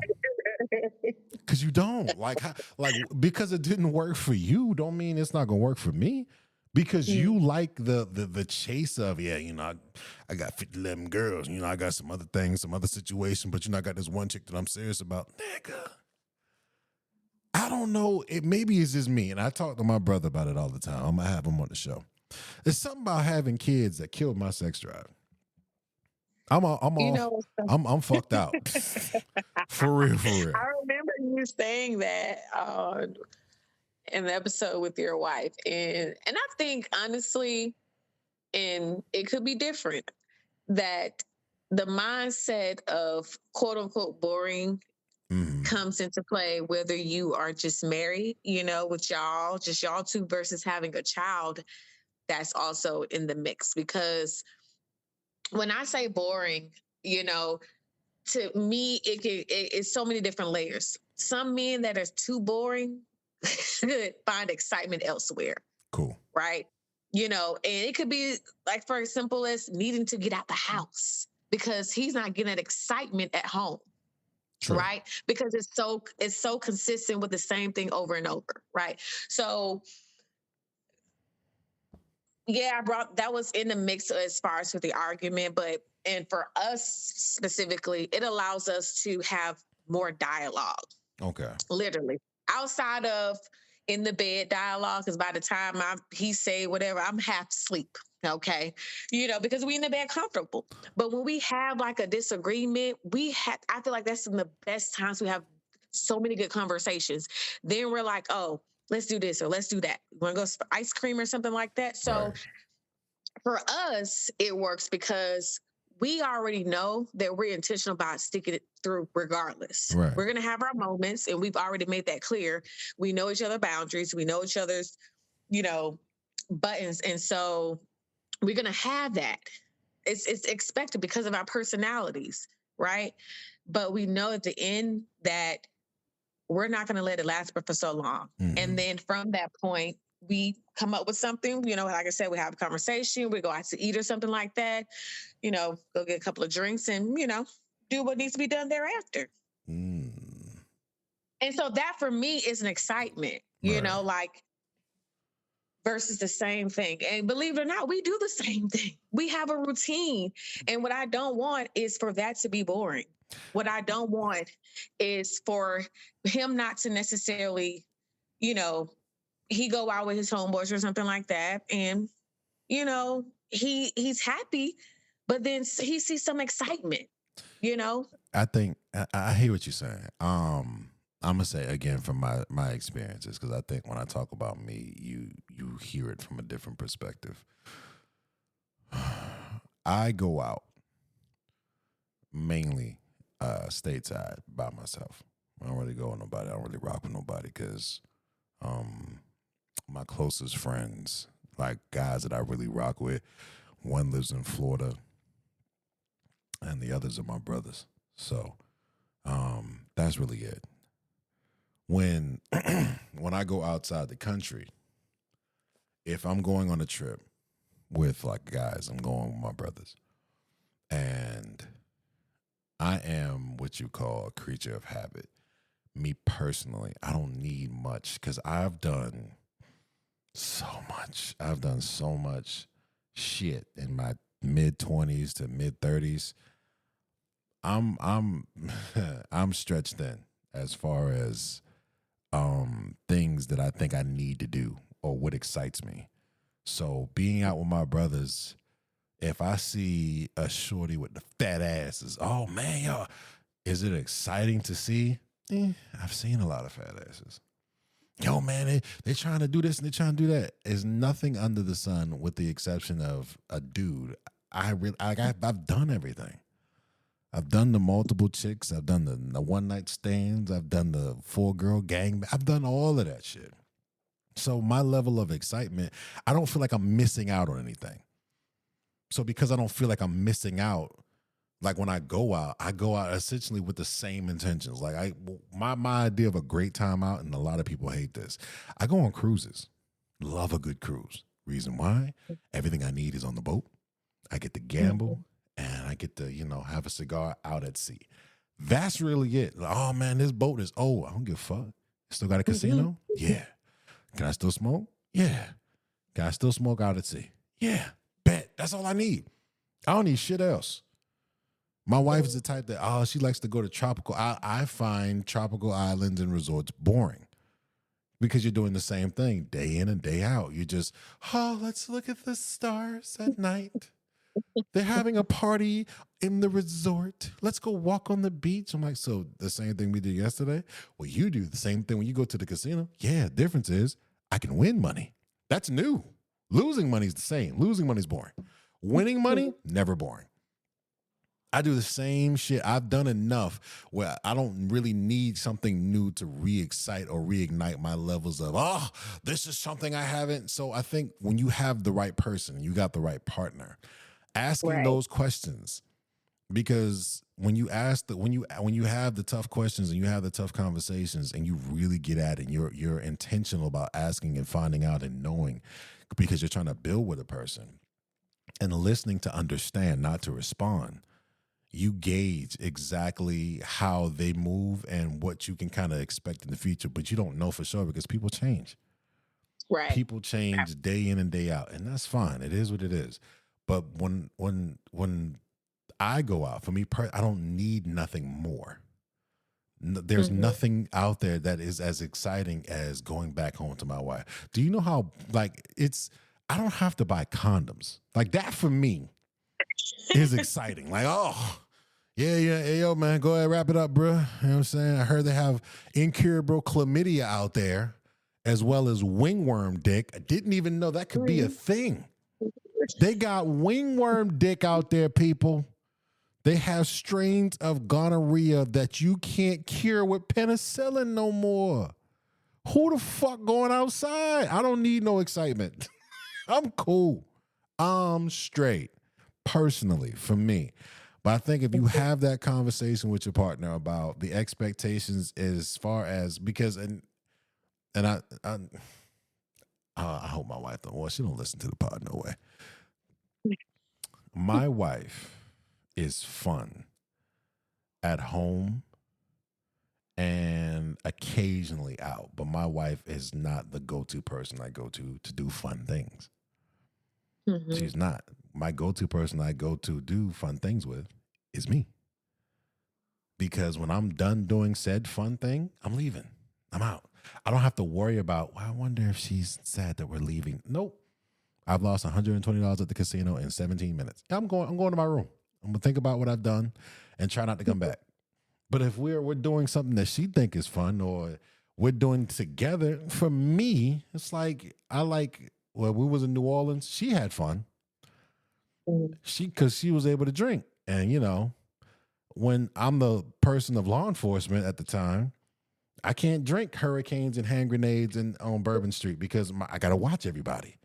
Because you don't because it didn't work for you don't mean it's not gonna work for me. Because you like the chase of, yeah, I got 50 girls, I got some other things, some other situation, but I got this one chick that I'm serious about. Nigga, I don't know. Maybe it's just me, and I talk to my brother about it all the time. I'm gonna have him on the show. There's something about having kids that killed my sex drive. I'm You off. know, I'm fucked out. For real, for real. I remember you saying that in the episode with your wife, and I think honestly, and it could be different, that the mindset of quote unquote boring comes into play whether you are just married, with just y'all two versus having a child that's also in the mix. Because when I say boring, you know, to me, it's so many different layers. Some men that are too boring find excitement elsewhere, Cool. right? And it could be like for as simple as needing to get out the house because he's not getting that excitement at home. True. Right, because it's so consistent with the same thing over and over, right? So yeah, I brought that was in the mix as far as with the argument, and for us specifically, it allows us to have more dialogue. Okay. Literally, outside of in the bed dialogue, because by the time he say whatever, I'm half asleep. Okay, because we in the bed comfortable. But when we have like a disagreement, I feel like that's in the best times we have so many good conversations. Then we're like, oh, let's do this or let's do that. Want to go ice cream or something like that? So Right. for us, it works because we already know that we're intentional about sticking it through regardless. Right. We're going to have our moments, and we've already made that clear. We know each other's boundaries. We know each other's, buttons. And so we're going to have that. It's expected because of our personalities, right? But we know at the end that we're not going to let it last for so long. And then from that point, we come up with something, like I said, we have a conversation, we go out to eat or something like that, go get a couple of drinks and, do what needs to be done thereafter. And so that for me is an excitement, like versus the same thing. And believe it or not, we do the same thing. We have a routine. And what I don't want is for that to be boring. What I don't want is for him not to necessarily, he go out with his homeboys or something like that. And, he's happy, but then he sees some excitement, I think I hear what you're saying. I'm gonna say again from my experiences, because I think when I talk about me, you hear it from a different perspective. I go out mainly stateside by myself. I don't really go with nobody. I don't really rock with nobody because my closest friends, like guys that I really rock with, one lives in Florida and the others are my brothers. So that's really it. When I go outside the country, if I'm going on a trip with like guys, I'm going with my brothers, and I am what you call a creature of habit. Me personally, I don't need much because I've done so much. I've done so much shit in my mid-20s to mid-30s. I'm I'm stretched thin as far as things that I think I need to do or what excites me. So being out with my brothers, if I see a shorty with the fat asses, oh man, yo, is it exciting to see? I've seen a lot of fat asses. Yo, man, they trying to do this and they trying to do that. There's nothing under the sun with the exception of a dude. I've done everything. I've done the multiple chicks. I've done the one night stands. I've done the 4-girl gang. I've done all of that shit. So my level of excitement, I don't feel like I'm missing out on anything. So because I don't feel like I'm missing out, like when I go out essentially with the same intentions. Like my idea of a great time out, and a lot of people hate this, I go on cruises. Love a good cruise. Reason why? Everything I need is on the boat. I get to gamble. And I get to, have a cigar out at sea. That's really it. Like, oh, man, this boat is old. I don't give a fuck. Still got a casino? Yeah. Can I still smoke? Yeah. Can I still smoke out at sea? Yeah. Bet. That's all I need. I don't need shit else. My wife is the type that, she likes to go to tropical. I find tropical islands and resorts boring because you're doing the same thing day in and day out. You just, let's look at the stars at night. They're having a party in the resort. Let's go walk on the beach. I'm like, so the same thing we did yesterday? Well, you do the same thing when you go to the casino. Yeah, the difference is I can win money. That's new. Losing money is the same. Losing money is boring. Winning money, never boring. I do the same shit. I've done enough where I don't really need something new to re-excite or reignite my levels of, this is something I haven't. So I think when you have the right person, you got the right partner, asking those questions, because when you when you have the tough questions and you have the tough conversations and you really get at it and you're intentional about asking and finding out and knowing, because you're trying to build with a person and listening to understand, not to respond, you gauge exactly how they move and what you can kind of expect in the future, but you don't know for sure because people change. Right. People change day in and day out, and that's fine. It is what it is. But when I go out, for me, I don't need nothing more. There's nothing out there that is as exciting as going back home to my wife. Do you know how, I don't have to buy condoms. Like that for me is exciting. Like, yeah, hey, yo, man, go ahead, wrap it up, bro. You know what I'm saying? I heard they have incurable chlamydia out there as well as wingworm dick. I didn't even know that could be a thing. They got wingworm dick out there, people. They have strains of gonorrhea that you can't cure with penicillin no more. Who the fuck going outside? I don't need no excitement. I'm cool. I'm straight, personally, for me. But I think if you have that conversation with your partner about the expectations as far as because and I hope my wife don't. Well, she don't listen to the pod. No way. My wife is fun at home and occasionally out, but my wife is not the go-to person I go to do fun things. Mhm. She's not. My go-to person I go to do fun things with is me. Because when I'm done doing said fun thing, I'm leaving. I'm out. I don't have to worry about, well, I wonder if she's sad that we're leaving. Nope. I've lost $120 at the casino in 17 minutes. I'm going to my room. I'm gonna think about what I've done and try not to come back. But if we're doing something that she think is fun or we're doing together, for me, it's like well, we was in New Orleans, she had fun. Because she was able to drink. And when I'm the person of law enforcement at the time, I can't drink hurricanes and hand grenades on Bourbon Street because I got to watch everybody.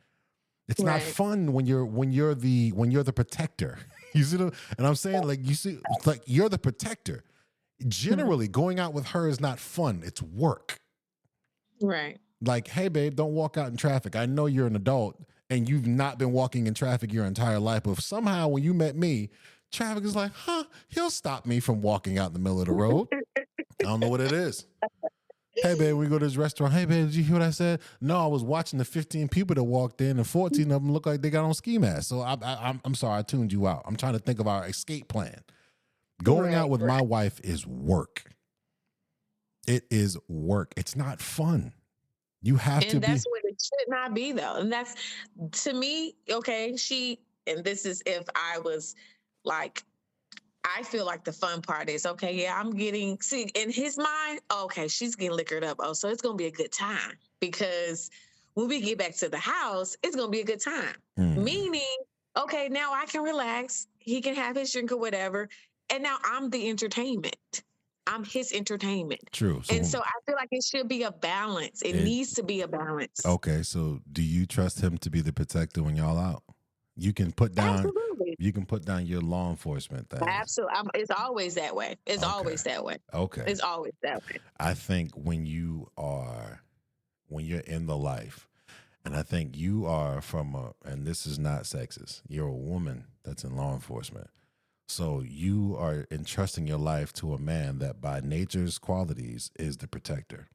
It's not fun when you're the protector. You see, and I'm saying like you see, it's like you're the protector. Generally, going out with her is not fun. It's work. Right. Like, hey, babe, don't walk out in traffic. I know you're an adult and you've not been walking in traffic your entire life, but somehow when you met me, traffic is like, he'll stop me from walking out in the middle of the road. I don't know what it is. Hey, babe, we go to this restaurant. Hey, babe, did you hear what I said? No, I was watching the 15 people that walked in and 14 of them look like they got on ski masks. So I'm sorry, I tuned you out. I'm trying to think of our escape plan. Going out with my wife is work. It is work. It's not fun. You have to be. And that's what it should not be, though. And that's, to me, okay, and this is if I was like, I feel like the fun part is, okay, yeah, see, in his mind, okay, she's getting liquored up. Oh, so it's going to be a good time because when we get back to the house, it's going to be a good time. Meaning, okay, now I can relax. He can have his drink or whatever. And now I'm the entertainment. I'm his entertainment. True. And so I feel like it should be a balance. It needs to be a balance. Okay. So do you trust him to be the protector when y'all out? You can put down. Absolutely. You can put down your law enforcement thing. Absolutely. It's always that way. It's always that way. Okay. It's always that way. I think when you're in the life, and I think you are and this is not sexist, you're a woman that's in law enforcement. So you are entrusting your life to a man that by nature's qualities is the protector.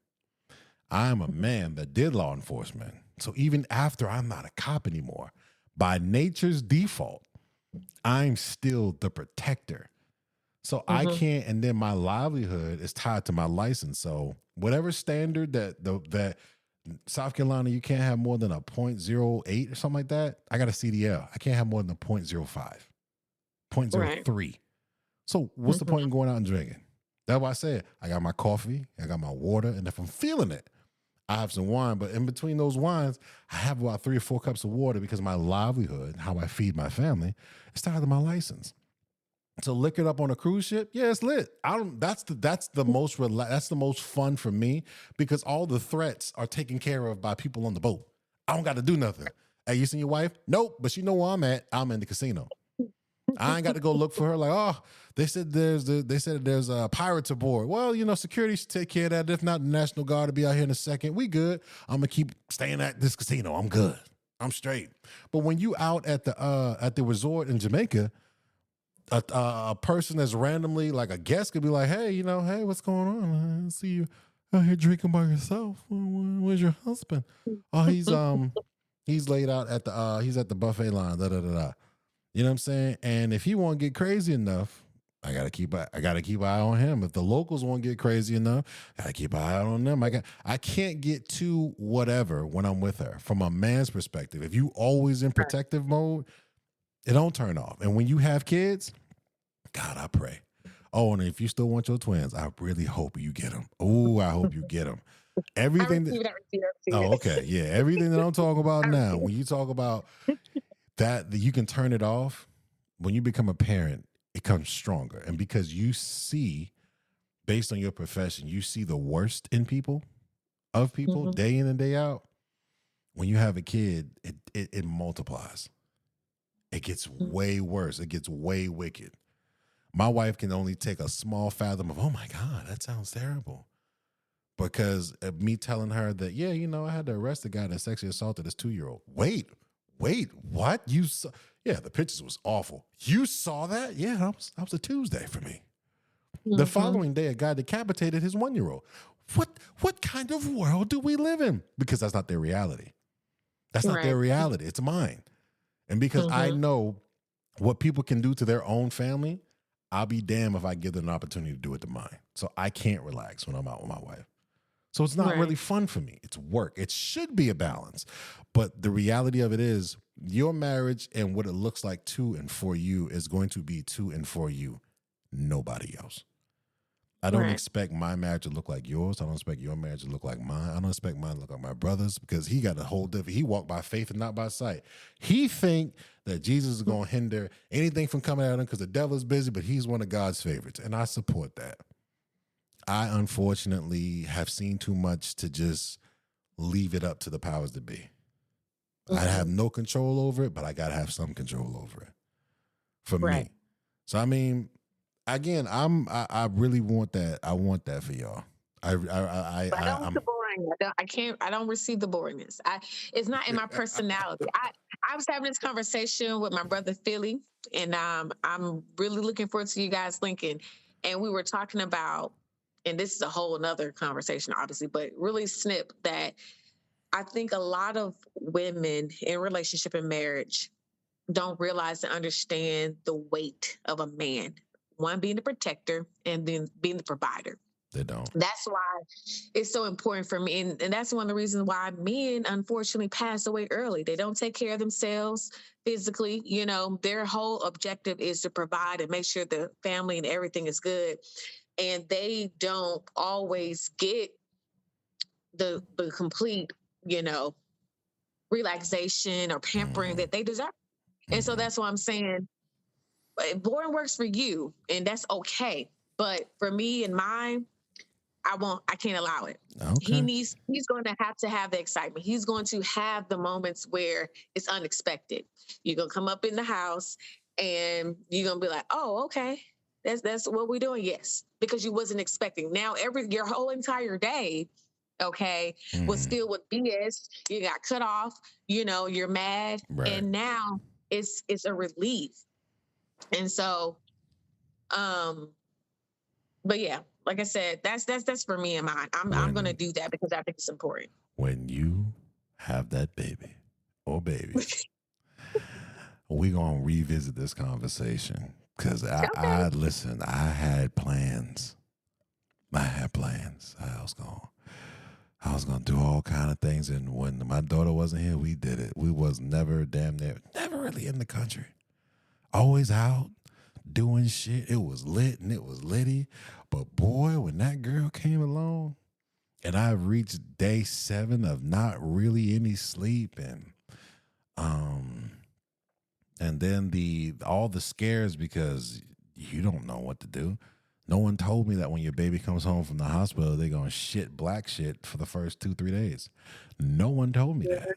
I'm a man that did law enforcement. So even after I'm not a cop anymore, by nature's default, I'm still the protector. So I can't, and then my livelihood is tied to my license. So whatever standard that South Carolina, you can't have more than a 0.08 or something like that. I got a CDL. I can't have more than a 0.05. 0.03. So what's the point in going out and drinking? That's why I said I got my coffee, I got my water, and if I'm feeling it, I have some wine. But in between those wines, I have about 3 or 4 cups of water because my livelihood, how I feed my family, is tied to my license. So liquor up on a cruise ship, yeah, it's lit. That's the most fun for me because all the threats are taken care of by people on the boat. I don't got to do nothing. Hey, you seen your wife? Nope, but you know where I'm at. I'm in the casino. I ain't got to go look for her. Like, oh, they said there's pirates aboard. Well, security should take care of that. If not, the National Guard will be out here in a second. We good. I'm gonna keep staying at this casino. I'm good. I'm straight. But when you out at the resort in Jamaica, a person that's randomly like a guest could be like, hey, hey, what's going on? I see you out here drinking by yourself. Where's your husband? Oh, he's laid out at he's at the buffet line. Da da da da. You know what I'm saying? And if he won't get crazy enough, I gotta keep an eye on him. If the locals won't get crazy enough, I gotta keep an eye on them. I can't get too whatever when I'm with her. From a man's perspective, if you always in protective mode, it don't turn off. And when you have kids, God, I pray. Oh, and if you still want your twins, I really hope you get them. Oh, I hope you get them. Everything. Oh, okay, yeah. Everything that I'm talking about now. When you talk about that you can turn it off. When you become a parent, it comes stronger. And because you see, based on your profession, you see the worst in people, day in and day out. When you have a kid, it multiplies. It gets way worse. It gets way wicked. My wife can only take a small fathom of, oh my God, that sounds terrible. Because of me telling her that, yeah, I had to arrest the guy that sexually assaulted his 2-year-old. Wait, what? You saw? Yeah, the pictures was awful. You saw that? Yeah, that was a Tuesday for me. The following day, a guy decapitated his 1-year-old. What kind of world do we live in? Because that's not their reality. That's not their reality. It's mine. And because I know what people can do to their own family, I'll be damned if I give them an opportunity to do it to mine. So I can't relax when I'm out with my wife. So it's not really fun for me. It's work. It should be a balance. But the reality of it is your marriage and what it looks like to and for you is going to be to and for you, nobody else. I don't expect my marriage to look like yours. I don't expect your marriage to look like mine. I don't expect mine to look like my brother's because he got a whole different. He walked by faith and not by sight. He think that Jesus is going to hinder anything from coming at him because the devil is busy, but he's one of God's favorites, and I support that. I unfortunately have seen too much to just leave it up to the powers that be. I have no control over it, but I got to have some control over it for me. So I mean. Again, I really want that. I want that for y'all. I don't want the boring. I don't receive the boringness. It's not in my personality. I was having this conversation with my brother Philly, and I'm really looking forward to you guys linking. And we were talking about, and this is a whole another conversation, obviously, but really snip that I think a lot of women in relationship and marriage don't realize and understand the weight of a man. One being the protector and then being the provider. They don't. That's why it's so important for me. And that's one of the reasons why men unfortunately pass away early. They don't take care of themselves physically. Their whole objective is to provide and make sure the family and everything is good. And they don't always get the complete, relaxation or pampering that they deserve. And so that's why I'm saying, boring works for you, and that's okay. But for me and mine, I can't allow it. Okay. He's going to have the excitement. He's going to have the moments where it's unexpected. You're going to come up in the house and you're going to be like, oh, okay. That's what we're doing. Yes. Because you wasn't expecting. Now your whole entire day, okay, was filled with BS. You got cut off, you're mad. Right. And now it's a relief. And so, but yeah, like I said, that's for me and mine. I'm going to do that because I think it's important. When you have that baby or babies, we're going to revisit this conversation because I listen, I had plans. I was going to do all kind of things. And when my daughter wasn't here, we did it. We was never really in the country. Always out doing shit. It was lit and it was litty. But boy, when that girl came along and I reached day 7 of not really any sleep and then all the scares because you don't know what to do. No one told me that when your baby comes home from the hospital, they're going to shit black shit for the first 2-3 days. No one told me that.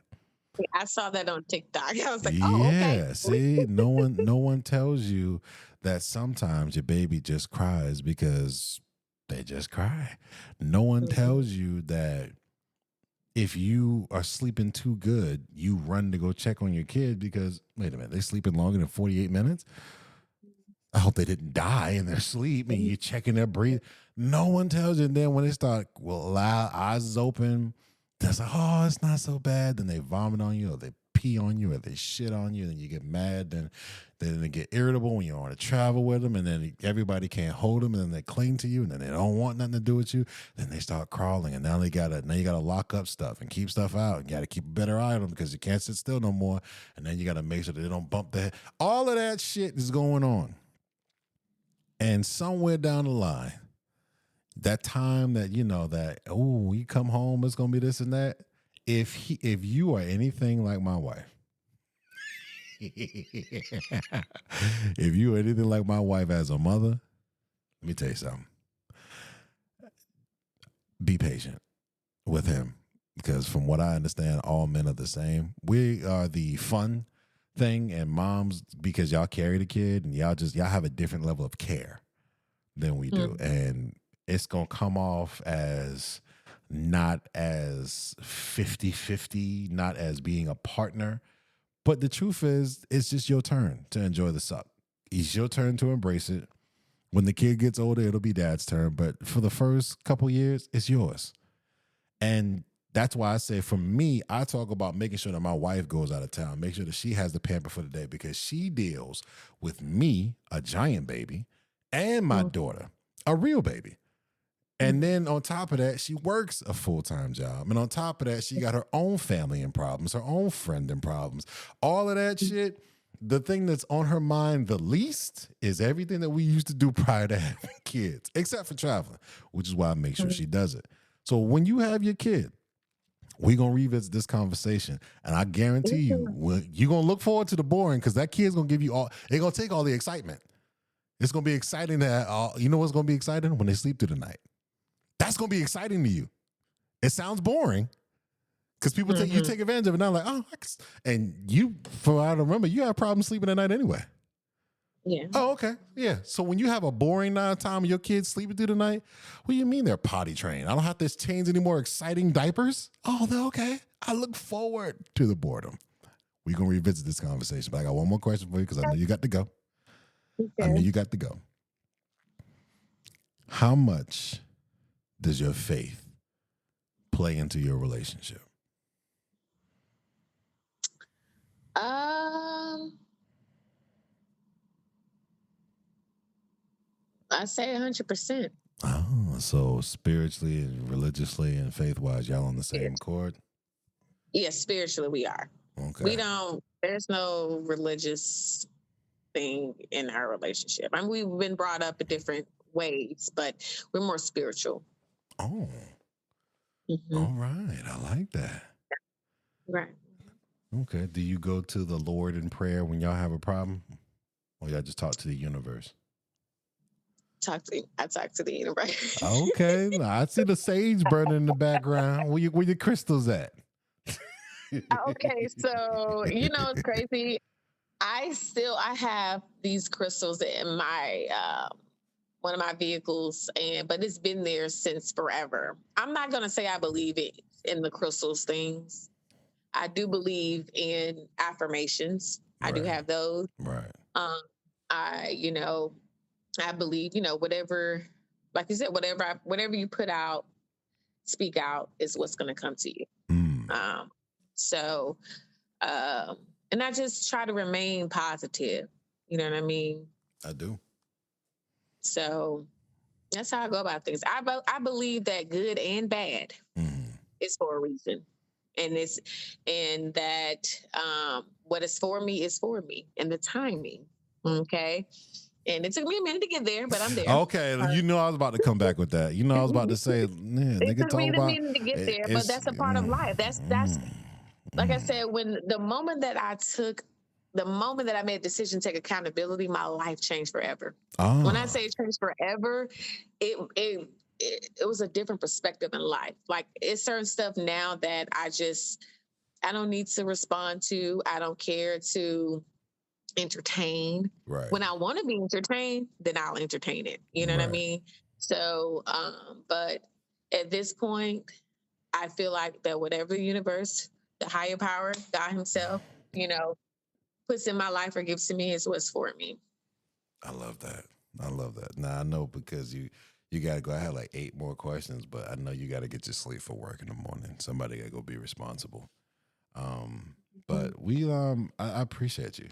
I saw that on TikTok. I was like, oh, okay. Yeah, see, no one tells you that sometimes your baby just cries because they just cry. No one tells you that if you are sleeping too good, you run to go check on your kid because, wait a minute, they're sleeping longer than 48 minutes? I hope they didn't die in their sleep and you're checking their breathing. No one tells you. And then when they start, eyes open, that's like, oh, it's not so bad. Then they vomit on you or they pee on you or they shit on you. Then you get mad. Then they get irritable when you want to travel with them. And then everybody can't hold them. And then they cling to you. And then they don't want nothing to do with you. Then they start crawling. And now you got to lock up stuff and keep stuff out. And you got to keep a better eye on them because you can't sit still no more. And then you got to make sure that they don't bump their head. All of that shit is going on. And somewhere down the line, that time that you come home, it's gonna be this and that. If you are anything like my wife, if you are anything like my wife as a mother, let me tell you something. Be patient with him because from what I understand, all men are the same. We are the fun thing, and moms, because y'all carry the kid and y'all have a different level of care than we do. And it's going to come off as not as 50-50, not as being a partner. But the truth is, it's just your turn to enjoy the suck. It's your turn to embrace it. When the kid gets older, it'll be dad's turn. But for the first couple years, it's yours. And that's why I say, for me, I talk about making sure that my wife goes out of town, make sure that she has the pamper for the day, because she deals with me, a giant baby, and my daughter, a real baby. And then on top of that, she works a full-time job. And on top of that, she got her own family and problems, her own friend and problems. All of that shit, the thing that's on her mind the least is everything that we used to do prior to having kids, except for traveling, which is why I make sure she does it. So when you have your kid, we're going to revisit this conversation. And I guarantee you, you're going to look forward to the boring, because that kid's going to give you all, they're going to take all the excitement. It's going to be exciting that, you know what's going to be exciting? When they sleep through the night. That's going to be exciting to you. It sounds boring because people you take advantage of it. Now, like, oh, and you, for what I remember, you have problems sleeping at night anyway. Yeah. Oh, okay. Yeah. So when you have a boring time and your kids sleeping through the night, what do you mean they're potty trained? I don't have to change any more exciting diapers. Oh, they're okay. I look forward to the boredom. We're going to revisit this conversation, but I got one more question for you because I know you got to go. Okay. I know you got to go. How much does your faith play into your relationship? I say 100%. Oh, so spiritually and religiously and faith-wise, y'all on the same chord? Yes, spiritually we are. Okay. There's no religious thing in our relationship. I mean, we've been brought up in different ways, but we're more spiritual. Oh. All right. I like that. Right. Okay. Do you go to the Lord in prayer when y'all have a problem? Or y'all just talk to the universe? I talk to the universe. Okay. I see the sage burning in the background. Where your crystals at? Okay. So, it's crazy. I have these crystals in my one of my vehicles, but it's been there since forever. I'm not gonna say I believe it in the crystals things. I do believe in affirmations. Right. I do have those. Right. I believe, whatever, like you said, whatever you put out, speak out is what's gonna come to you. And I just try to remain positive. You know what I mean? I do. So that's how I go about things. I believe that good and bad is for a reason, and that what is for me is for me, and the timing. Okay. And it took me a minute to get there, but I'm there. Okay, I was about to come back with that. I was about to say, it took me a minute to get there, but that's a part of life. That's like I said, the moment that I made a decision to take accountability, my life changed forever. Oh. When I say it changed forever, it was a different perspective in life. Like, it's certain stuff now that I don't need to respond to. I don't care to entertain. Right. When I want to be entertained, then I'll entertain it. You know what I mean? So, but at this point, I feel like that whatever the universe, the higher power, God himself, puts in my life or gives to me is what's for me. I love that. Now I know, because you got to go. I had like 8 more questions, but I know you got to get your sleep for work in the morning. Somebody got to go be responsible. But I appreciate you.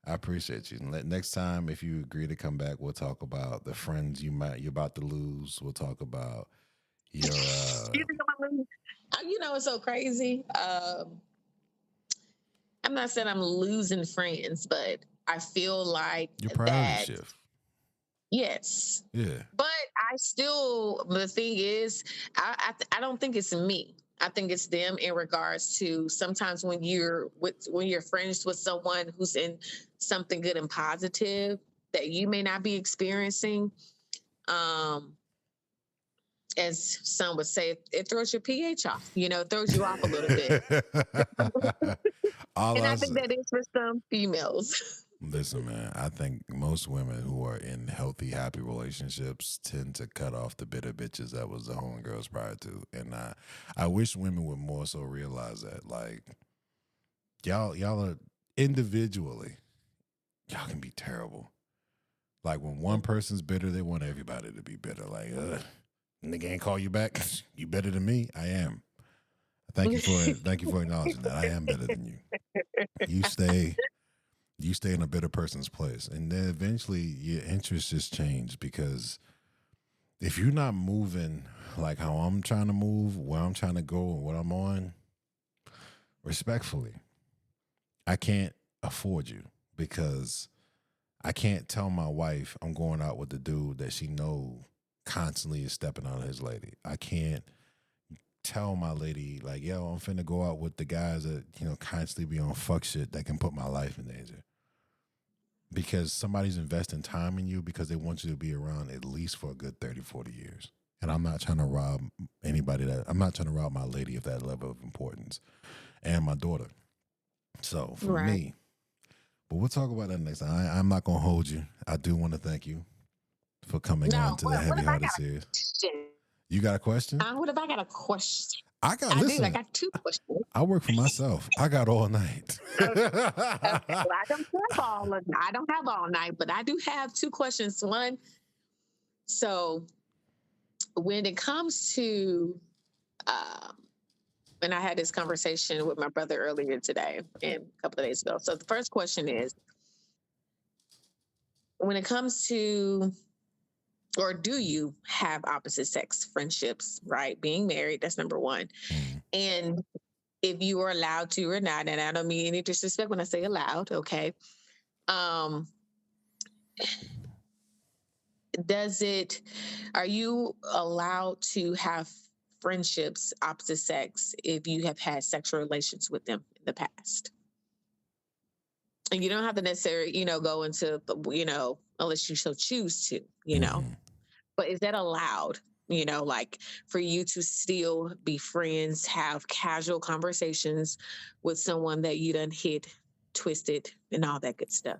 I appreciate you. Next time, if you agree to come back, we'll talk about the friends you're about to lose. We'll talk about your. You think I'm gonna lose? It's so crazy. I'm not saying I'm losing friends, but I feel like your priority shift. Yes. Yeah. But the thing is, I don't think it's me. I think it's them, in regards to sometimes when you're friends with someone who's in something good and positive that you may not be experiencing. as some would say, it throws your pH off, throws you off a little bit. All And I I think said. that is for some females. Listen, man, I think most women who are in healthy, happy relationships tend to cut off the bitter bitches that was the homegirls prior to. And I wish women would more so realize that. Like, y'all are individually, y'all can be terrible. Like when one person's bitter, they want everybody to be bitter. Like, nigga ain't call you back. You better than me. I am. Thank you for acknowledging that. I am better than you. You stay in a bitter person's place. And then eventually your interests just change, because if you're not moving like how I'm trying to move, where I'm trying to go, and what I'm on, respectfully, I can't afford you, because I can't tell my wife I'm going out with the dude that she know constantly is stepping on his lady. I can't tell my lady, like, yo, I'm finna go out with the guys that, constantly be on fuck shit that can put my life in danger. Because somebody's investing time in you because they want you to be around at least for a good 30, 40 years. And I'm not trying to rob I'm not trying to rob my lady of that level of importance, and my daughter. So for Right. me, but we'll talk about that next time. I'm not going to hold you. I do want to thank you for coming on to the Heavy Hearted series. You got a question? What if I got a question? I got two questions. I work for myself. I got all night. Okay. Well, I don't have all night, but I do have two questions. One, so when it comes to, and I had this conversation with my brother earlier today and a couple of days ago. So the first question is, when it comes to, or do you have opposite sex friendships, right? Being married, that's number one. And if you are allowed to or not, and I don't mean any disrespect when I say allowed, okay? Are you allowed to have friendships opposite sex if you have had sexual relations with them in the past? And you don't have to necessarily, go into, unless you so choose to, but is that allowed? Like for you to still be friends, have casual conversations with someone that you done hit, twisted, and all that good stuff.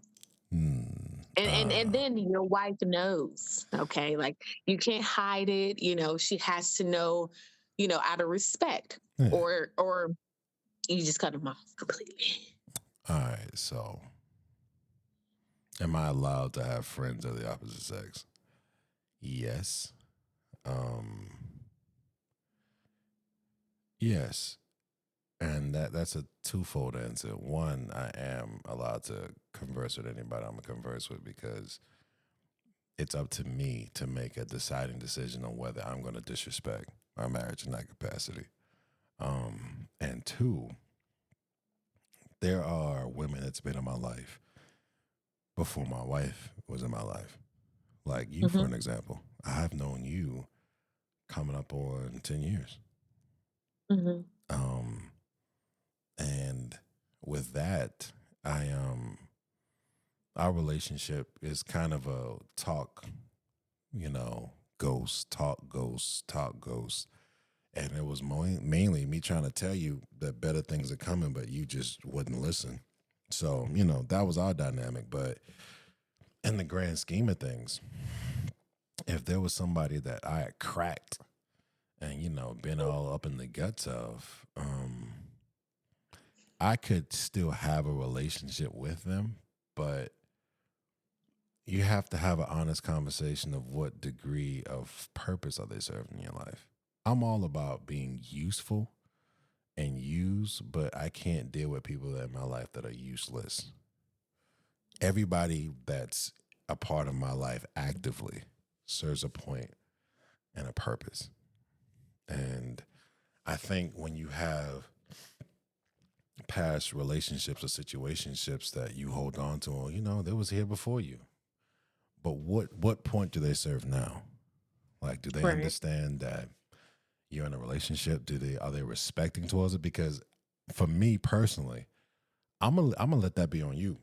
And then your wife knows, okay? Like you can't hide it. She has to know, out of respect, or you just cut them off completely. All right. So, am I allowed to have friends of the opposite sex? Yes. Yes. And that's a twofold answer. One, I am allowed to converse with anybody I'm going to converse with, because it's up to me to make a deciding decision on whether I'm going to disrespect our marriage in that capacity. And two, there are women that's been in my life before my wife was in my life. Like you, for an example. I've known you coming up on 10 years. And with that, our relationship is kind of a talk, ghost, talk ghost. And it was mainly me trying to tell you that better things are coming, but you just wouldn't listen. So, that was our dynamic. But in the grand scheme of things, if there was somebody that I had cracked and, been all up in the guts of, I could still have a relationship with them, but you have to have an honest conversation of what degree of purpose are they serving in your life. I'm all about being useful and used, but I can't deal with people in my life that are useless. Everybody that's a part of my life actively serves a point and a purpose. And I think when you have past relationships or situationships that you hold on to, they was here before you. But what point do they serve now? Like, do they understand that you're in a relationship? Are they respecting towards it? Because for me personally, I'm gonna let that be on you.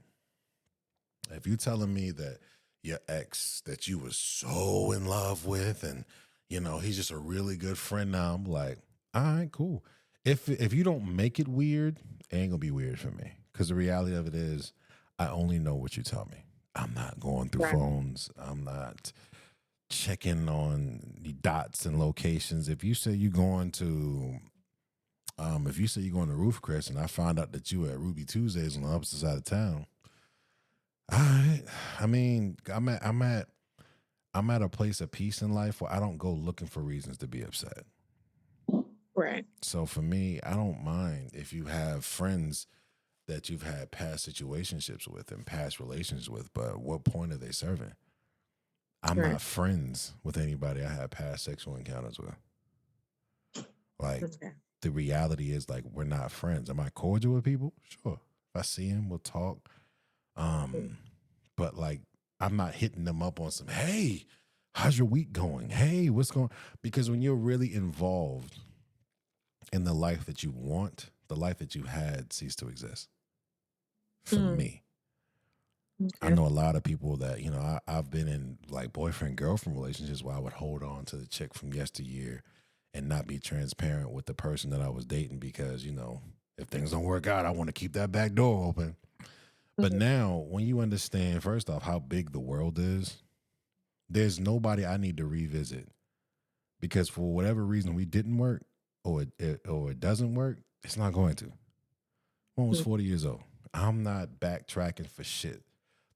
If you're telling me that your ex that you were so in love with and He's just a really good friend now. I'm like, all right, cool. If you don't make it weird, it ain't gonna be weird for me. Because the reality of it is, I only know what you tell me. I'm not going through Right. phones. I'm not checking on the dots and locations. If you say you're going to Roof Crest, and I found out that you were at Ruby Tuesdays on the opposite side of town, all right. I mean, I'm at a place of peace in life where I don't go looking for reasons to be upset. Right. So for me, I don't mind if you have friends that you've had past situationships with and past relations with, but what point are they serving? I'm Right. not friends with anybody I had past sexual encounters with. Like, Okay. the reality is, like, we're not friends. Am I cordial with people? Sure. If I see him, we'll talk. Um, but like, I'm not hitting them up on some, hey, how's your week going? Hey, what's going? Because when you're really involved in the life that you want, the life that you had cease to exist. For Mm. me, I Okay. know a lot of people that I've been in like boyfriend girlfriend relationships where I would hold on to the chick from yesteryear and not be transparent with the person that I was dating because if things don't work out, I want to keep that back door open. But Mhm. now, when you understand, first off, how big the world is, there's nobody I need to revisit because for whatever reason we didn't work or it doesn't work, it's not going to. I'm almost 40 years old. I'm not backtracking for shit.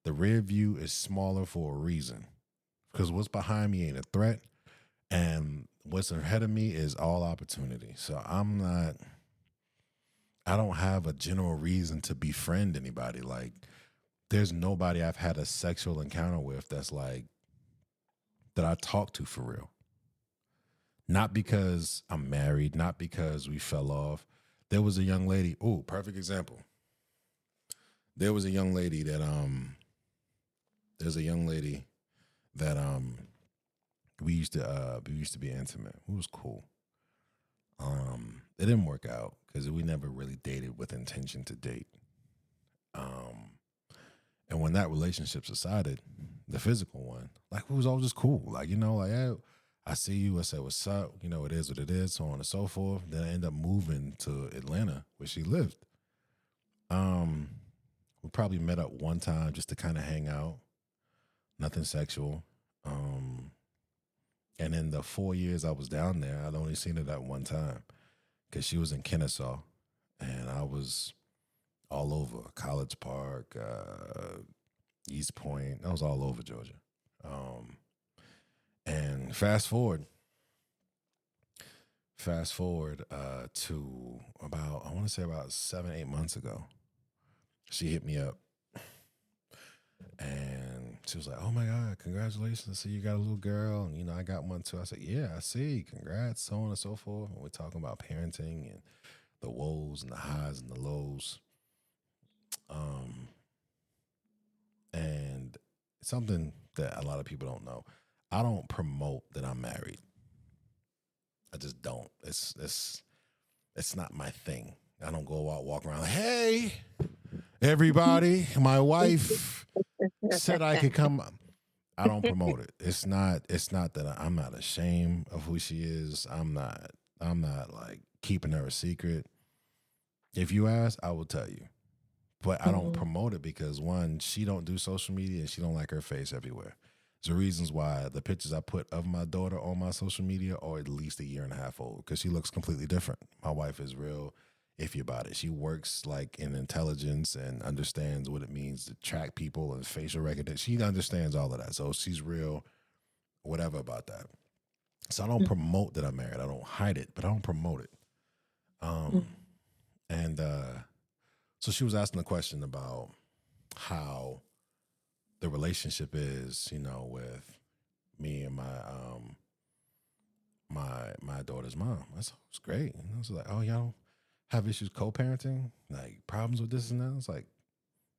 The rear view is smaller for a reason because what's behind me ain't a threat, and what's ahead of me is all opportunity. So I don't have a general reason to befriend anybody. Like, there's nobody I've had a sexual encounter with that's like that I talk to for real. Not because I'm married, not because we fell off. There was a young lady. Oh, perfect example. There was a young lady that there's a young lady that we used to be intimate. It was cool. It didn't work out because we never really dated with intention to date. Um and when that relationship subsided, the physical one, like, it was all just cool. Like, like, hey, I see you. I said, what's up? It is what it is, so on and so forth. Then I ended up moving to Atlanta where she lived. Um, we probably met up one time just to kind of hang out, nothing sexual. Um, and in the 4 years I was down there, I'd only seen her that one time because she was in Kennesaw and I was all over College Park, East Point. I was all over Georgia. Um, and fast forward to about, I want to say about 7, 8 months ago, she hit me up and she was like, "Oh my God, congratulations! I see you got a little girl, and I got one too." I said, "Yeah, I see. Congrats, so on and so forth." And we're talking about parenting and the woes and the highs and the lows. Um, and something that a lot of people don't know, I don't promote that I'm married. I just don't. It's not my thing. I don't go out walking around like, "Hey, everybody, my wife said I could come." I don't promote it. It's not that I'm not ashamed of who she is. I'm not like keeping her a secret. If you ask, I will tell you. But I don't Mhm. promote it because, one, she don't do social media and she don't like her face everywhere. There's reasons why the pictures I put of my daughter on my social media are at least a year and a half old because she looks completely different. My wife is real iffy about it. She works like in intelligence and understands what it means to track people and facial recognition. She understands all of that. So she's real, whatever about that. So I don't promote that I'm married. I don't hide it, but I don't promote it. Um, Mhm. and so she was asking a question about how the relationship is, with me and my daughter's mom. I said, it's great. And I was like, oh, y'all don't have issues co-parenting, like problems with this and that. It's like,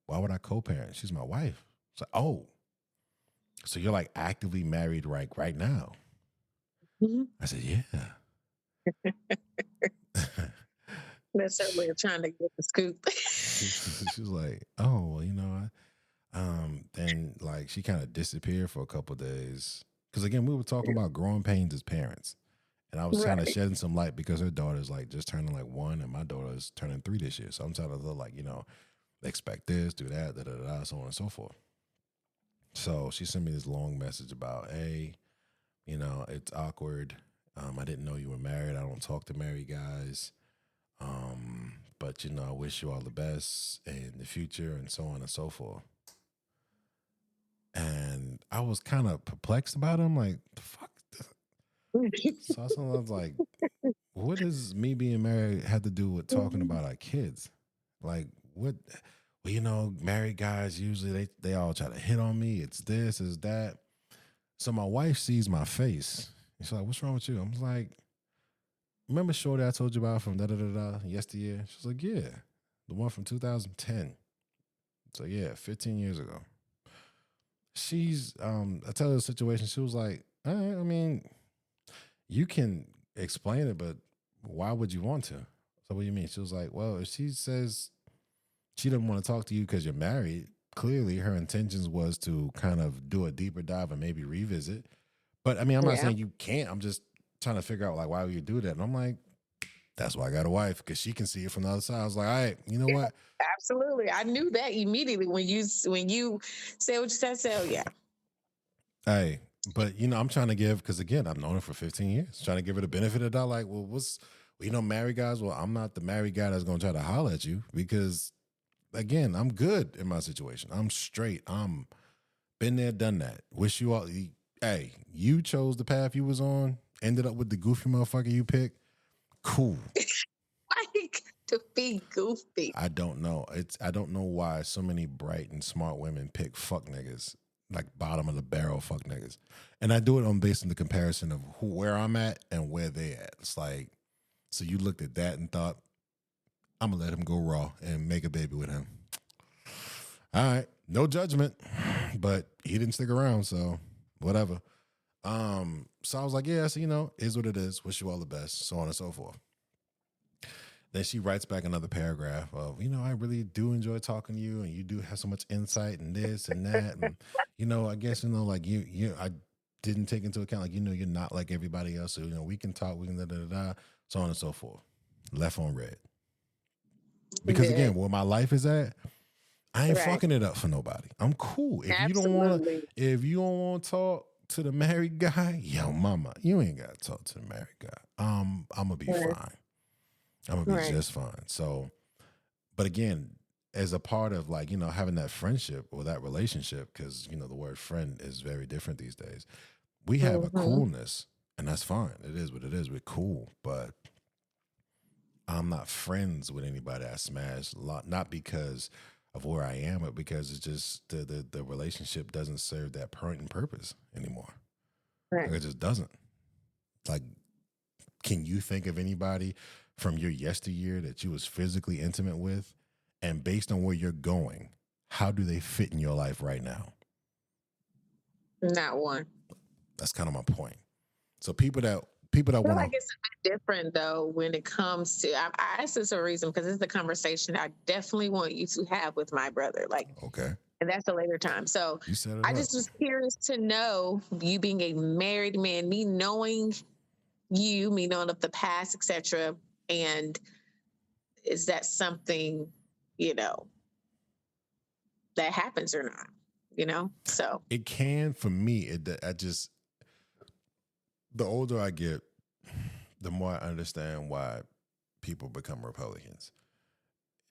why would I co-parent? She's my wife. It's like, oh, so you're like actively married right now? Mhm. I said, yeah. That's her way of trying to get the scoop. She was like, oh, well, then like she kind of disappeared for a couple of days. Because again, we were talking about growing pains as parents. And I was kind of Right. shedding some light because her daughter's like just turning like 1 and my daughter's turning 3 this year. So I'm trying to like, expect this, do that, da da da, so on and so forth. So she sent me this long message about, hey, it's awkward. I didn't know you were married. I don't talk to married guys. But I wish you all the best in the future and so on and so forth. And I was kind of perplexed about it. I'm like, the fuck? So I was like, what does me being married have to do with talking about our kids? Like, what? Well, married guys usually they all try to hit on me. It's this, it's that. So my wife sees my face. And she's like, what's wrong with you? I'm like, remember Shorty I told you about from yesteryear? She's like, yeah, the one from 2010. So yeah, 15 years ago. She's I tell her the situation. She was like, all right, I mean, you can explain it, but why would you want to? So what do you mean? She was like, well, if she says she doesn't want to talk to you because you're married, clearly her intentions was to kind of do a deeper dive and maybe revisit. But I mean, I'm not Yeah. saying you can't. I'm just trying to figure out like why would you do that? And I'm like, that's why I got a wife, because she can see it from the other side. I was like, all right, you know what? Absolutely. I knew that immediately when you said what you said. I said, oh yeah. Hey, but I'm trying to give, because again, I've known her for 15 years, trying to give her the benefit of the doubt. Like, well, married guys? Well, I'm not the married guy that's going to try to holler at you because, again, I'm good in my situation. I'm straight. I'm been there, done that. Wish you all. Hey, you chose the path you was on. Ended up with the goofy motherfucker you picked. Cool. Like to be goofy. I don't know. I don't know why so many bright and smart women pick fuck niggas, like bottom of the barrel fuck niggas. And I do it on based on the comparison of where I'm at and where they at. It's like, so you looked at that and thought, I'm gonna let him go raw and make a baby with him. All right, no judgment, but he didn't stick around, so whatever. So I was like, yeah, so is what it is. Wish you all the best, so on and so forth. Then she writes back another paragraph of, I really do enjoy talking to you, and you do have so much insight and this and that, and I guess like I didn't take into account like you're not like everybody else, so we can talk, we can so on and so forth. Left on red. Because again, where my life is at, I ain't fucking it up for nobody. I'm cool. If you don't want to talk to the married guy, yo, mama, you ain't got to talk to the married guy. I'm gonna be fine. I'm gonna be just fine. So, but again, as a part of like having that friendship or that relationship, because the word friend is very different these days. We have a coolness, and that's fine. It is what it is. We're cool, but I'm not friends with anybody I smash. Not because of where I am, but because it's just the relationship doesn't serve that point and purpose anymore. Right. Like it just doesn't. Like, can you think of anybody from your yesteryear that you was physically intimate with, and based on where you're going, how do they fit in your life right now? Not one. That's kind of my point. So people that want to, like it's a bit different though when it comes to. I asked this a reason because it's the conversation I definitely want you to have with my brother. Like, okay, and that's a later time. So I just was curious to know, you being a married man, me knowing you, me knowing of the past, etc. And is that something that happens or not? So it can for me. The older I get, the more I understand why people become Republicans.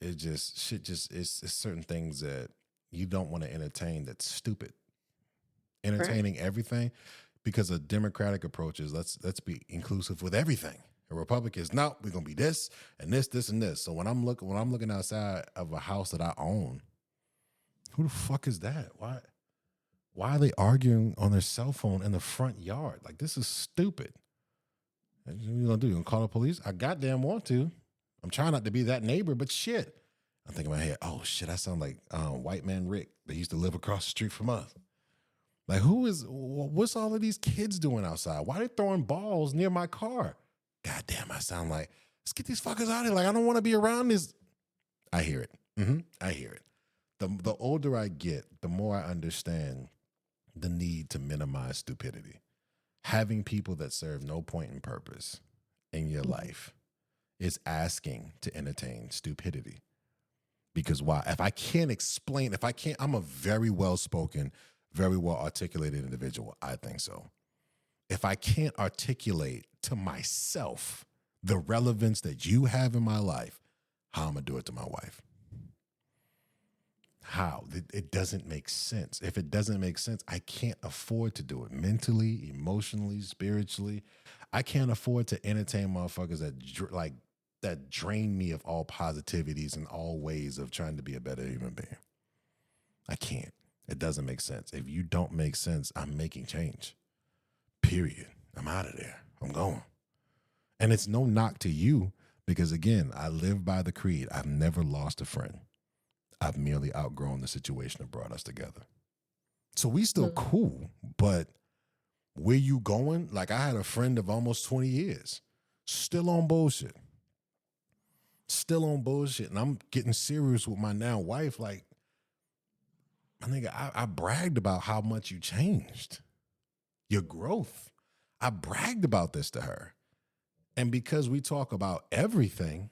It's certain things that you don't want to entertain that's stupid. Entertaining everything, because a Democratic approach is let's be inclusive with everything. A Republicans, no, we're gonna be this and this, this and this. So when I'm looking outside of a house that I own, who the fuck is that? Why are they arguing on their cell phone in the front yard? Like, this is stupid. What you gonna do? You gonna call the police? I goddamn want to. I'm trying not to be that neighbor, but shit. I'm thinking in my head, oh shit, I sound like white man Rick that used to live across the street from us. Like, what's all of these kids doing outside? Why are they throwing balls near my car? Goddamn, I sound like, let's get these fuckers out of here. Like, I don't want to be around this. I hear it. I hear it. The older I get, the more I understand the need to minimize stupidity. Having people that serve no point and purpose in your life is asking to entertain stupidity. Because why? If I can't explain, if I can't, I'm a very well spoken, very well articulated individual. I think so. If I can't articulate to myself the relevance that you have in my life, how I'm going to do it to my wife? How? It doesn't make sense. If it doesn't make sense, I can't afford to do it mentally, emotionally, spiritually. I can't afford to entertain motherfuckers that drain me of all positivities and all ways of trying to be a better human being. I can't. It doesn't make sense. If you don't make sense, I'm making change. Period. I'm out of there. I'm going. And it's no knock to you because, again, I live by the creed. I've never lost a friend. I've merely outgrown the situation that brought us together. So we still cool, but where you going? Like, I had a friend of almost 20 years, still on bullshit. And I'm getting serious with my now wife. Like, my nigga, I bragged about how much you changed, your growth. I bragged about this to her. And because we talk about everything,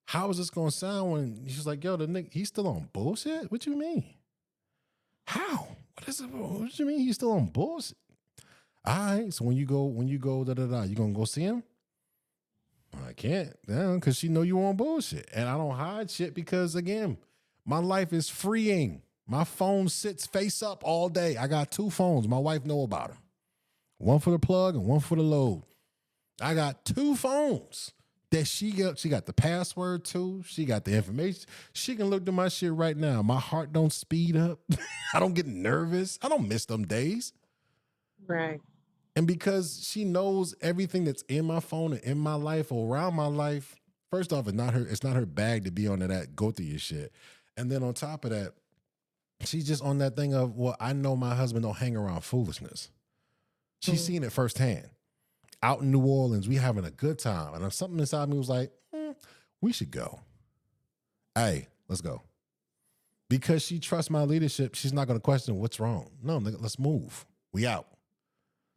how is this going to sound when she's like, yo, the nigga, he's still on bullshit? What you mean? How? What is it? What you mean he's still on bullshit? All right, so when you go, you going to go see him? I can't, because she know you on bullshit. And I don't hide shit because, again, my life is freeing. My phone sits face up all day. I got 2 phones. My wife know about them. One for the plug and one for the load. I got 2 phones that she got the password to. She got the information. She can look to my shit right now. My heart don't speed up. I don't get nervous. I don't miss them days. Right. And because she knows everything that's in my phone and in my life or around my life, first off, it's not her bag to be on that, go through your shit. And then on top of that, she's just on that thing of, well, I know my husband don't hang around foolishness. She's seen it firsthand. Out in New Orleans, we having a good time. And something inside me was like, we should go. Hey, let's go. Because she trusts my leadership, she's not going to question what's wrong. No, nigga, let's move. We out.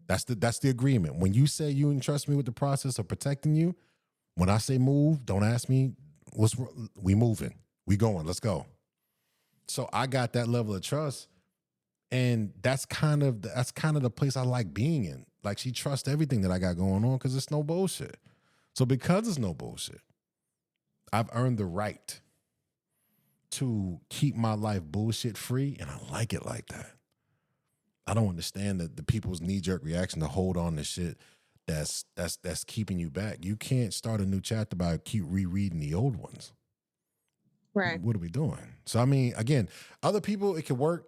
That's the agreement. When you say you entrust me with the process of protecting you, when I say move, don't ask me we moving. We going. Let's go. So I got that level of trust. And that's kind of the place I like being in. Like, she trusts everything that I got going on because it's no bullshit. So because it's no bullshit, I've earned the right to keep my life bullshit free, and I like it like that. I don't understand the people's knee-jerk reaction to hold on to shit that's keeping you back. You can't start a new chapter by keep rereading the old ones. Right. What are we doing? So, I mean, again, other people, it could work.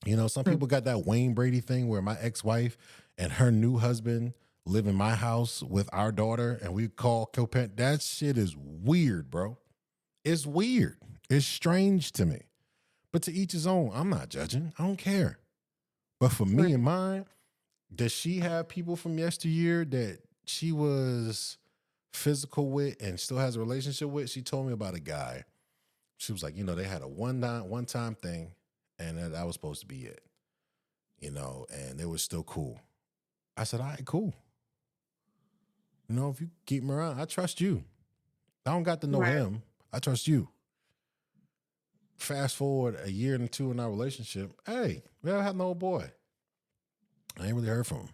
You know, some people got that Wayne Brady thing where my ex-wife and her new husband live in my house with our daughter and we call co-parent. That shit is weird, bro. It's weird. It's strange to me. But to each his own. I'm not judging. I don't care. But for me and mine, does she have people from yesteryear that she was physical with and still has a relationship with? She told me about a guy. She was like, you know, they had a one-time thing. And that was supposed to be it, you know, and it was still cool. I said, all right, cool. You know, if you keep him around, I trust you. I don't got to know him. I trust you. Fast forward a year and 2 in our relationship. Hey, we haven't had no old boy. I ain't really heard from him.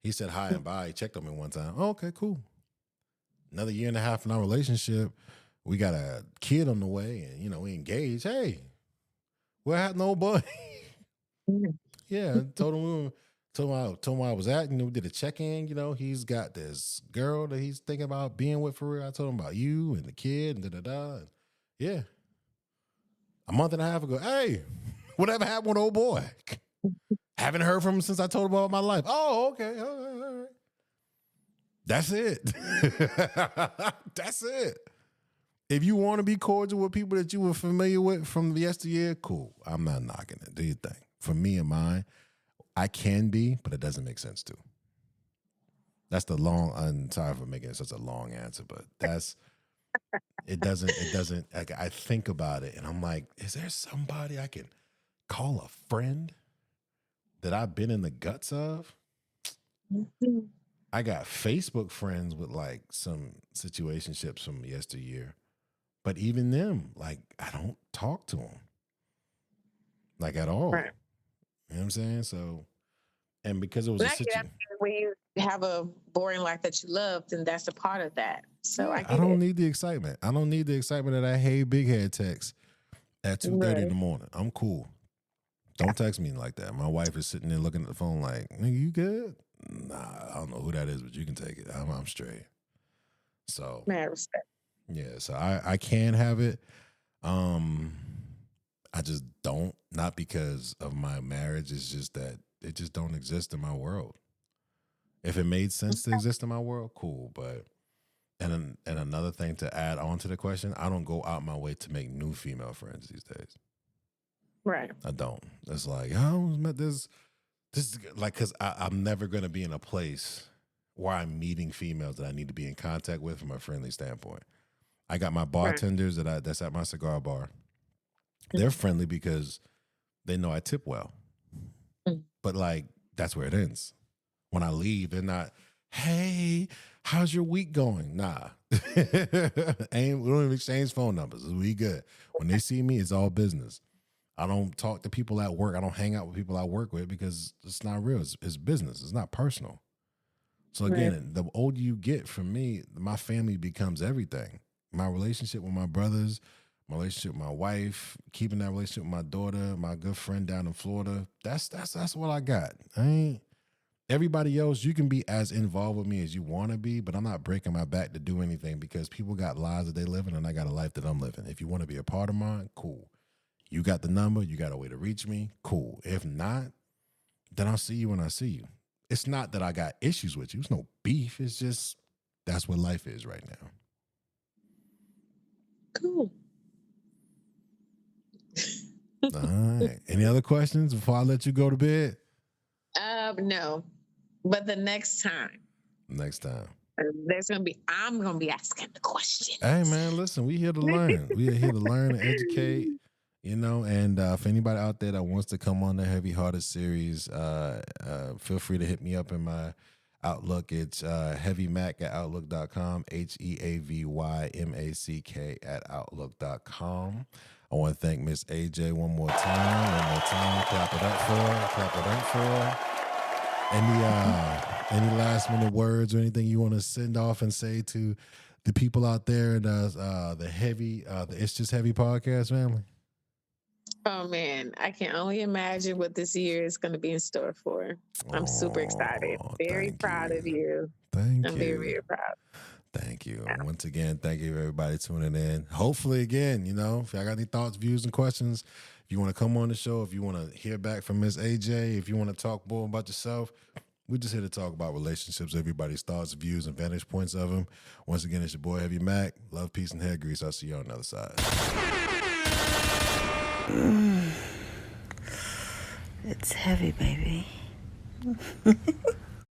He said hi and bye. He checked on me one time. Oh, okay, cool. Another year and a half in our relationship. We got a kid on the way and, you know, we engaged. Hey. Where had no boy? Yeah, told him I was at, and we did a check-in. You know, he's got this girl that he's thinking about being with for real. I told him about you and the kid and da-da-da. Yeah. A month and a half ago, hey, whatever happened with old boy? Haven't heard from him since I told him about my life. Oh, okay. All right. That's it. That's it. If you want to be cordial with people that you were familiar with from the yesteryear, cool. I'm not knocking it. Do your thing. For me and mine, I can be, but it doesn't make sense to. That's I'm sorry for making it such a long answer, but it doesn't, like, I think about it and I'm like, is there somebody I can call a friend that I've been in the guts of? Mhm. I got Facebook friends with like some situationships from yesteryear, but even them, like I don't talk to them like at all. Right. You know what I'm saying? So, and because it was But a I get situation, it. When you have a boring life that you love, then that's a part of that. So I yeah, I get don't it. need the excitement. I don't need the excitement of that hey big head text at 2:30 in Right. the morning. I'm cool. Don't text me like that. My wife is sitting there looking at the phone like, nigga, you good? Nah, I don't know who that is, but you can take it. I'm straight. So Mad respect. yeah, so I can have it. Um, I just don't. Not because of my marriage. It's just that it just don't exist in my world. If it made sense to exist in my world, cool. But and another thing to add on to the question, I don't go out my way to make new female friends these days. Right. I don't. It's like I met this is like because I'm never gonna be in a place where I'm meeting females that I need to be in contact with from a friendly standpoint. I got my Right. bartenders that's at my cigar bar. They're friendly because they know I tip well. Mhm. But like that's where it ends. When I leave, they're not, hey, how's your week going? Nah. Ain't we don't even exchange phone numbers. We good. When they see me, it's all business. I don't talk to people at work. I don't hang out with people I work with because it's not real. It's business. It's not personal. So Right. again, the older you get, for me, my family becomes everything. My relationship with my brothers, my relationship with my wife, keeping that relationship with my daughter, my good friend down in Florida. That's what I got. I ain't everybody else. You can be as involved with me as you want to be, but I'm not breaking my back to do anything because people got lives that they live in, and I got a life that I'm living. If you want to be a part of mine, cool. You got the number. You got a way to reach me, cool. If not, then I'll see you when I see you. It's not that I got issues with you. It's no beef. It's just that's what life is right now. Cool. All right. Any other questions before I let you go to bed? No, but the next time Next time. I'm gonna be asking the questions. Hey man, listen, we here to learn. We are here to learn and educate. And for anybody out there that wants to come on the Heavy Hearted series, feel free to hit me up in my Outlook. It's heavymac at outlook.com, HEAVYMACK at outlook.com. I want to thank Miss AJ one more time. One more time. Clap it up for her. Clap it up for her. Any last minute words or anything you want to send off and say to the people out there in the It's Just Heavy podcast family? Oh man, I can only imagine what this year is going to be in store for. I'm super excited. Oh, Very thank proud of you. you. Thank I'm very, you. very proud. Thank you. Yeah. Once again, thank you everybody tuning in. Hopefully, again, if y'all got any thoughts, views, and questions, if you want to come on the show, if you want to hear back from Miss AJ, if you want to talk more about yourself, we just here to talk about relationships, everybody's thoughts, views, and vantage points of them. Once again, it's your boy Heavy Mac. Love, peace, and hair grease. I'll see you on the other side. It's heavy, baby.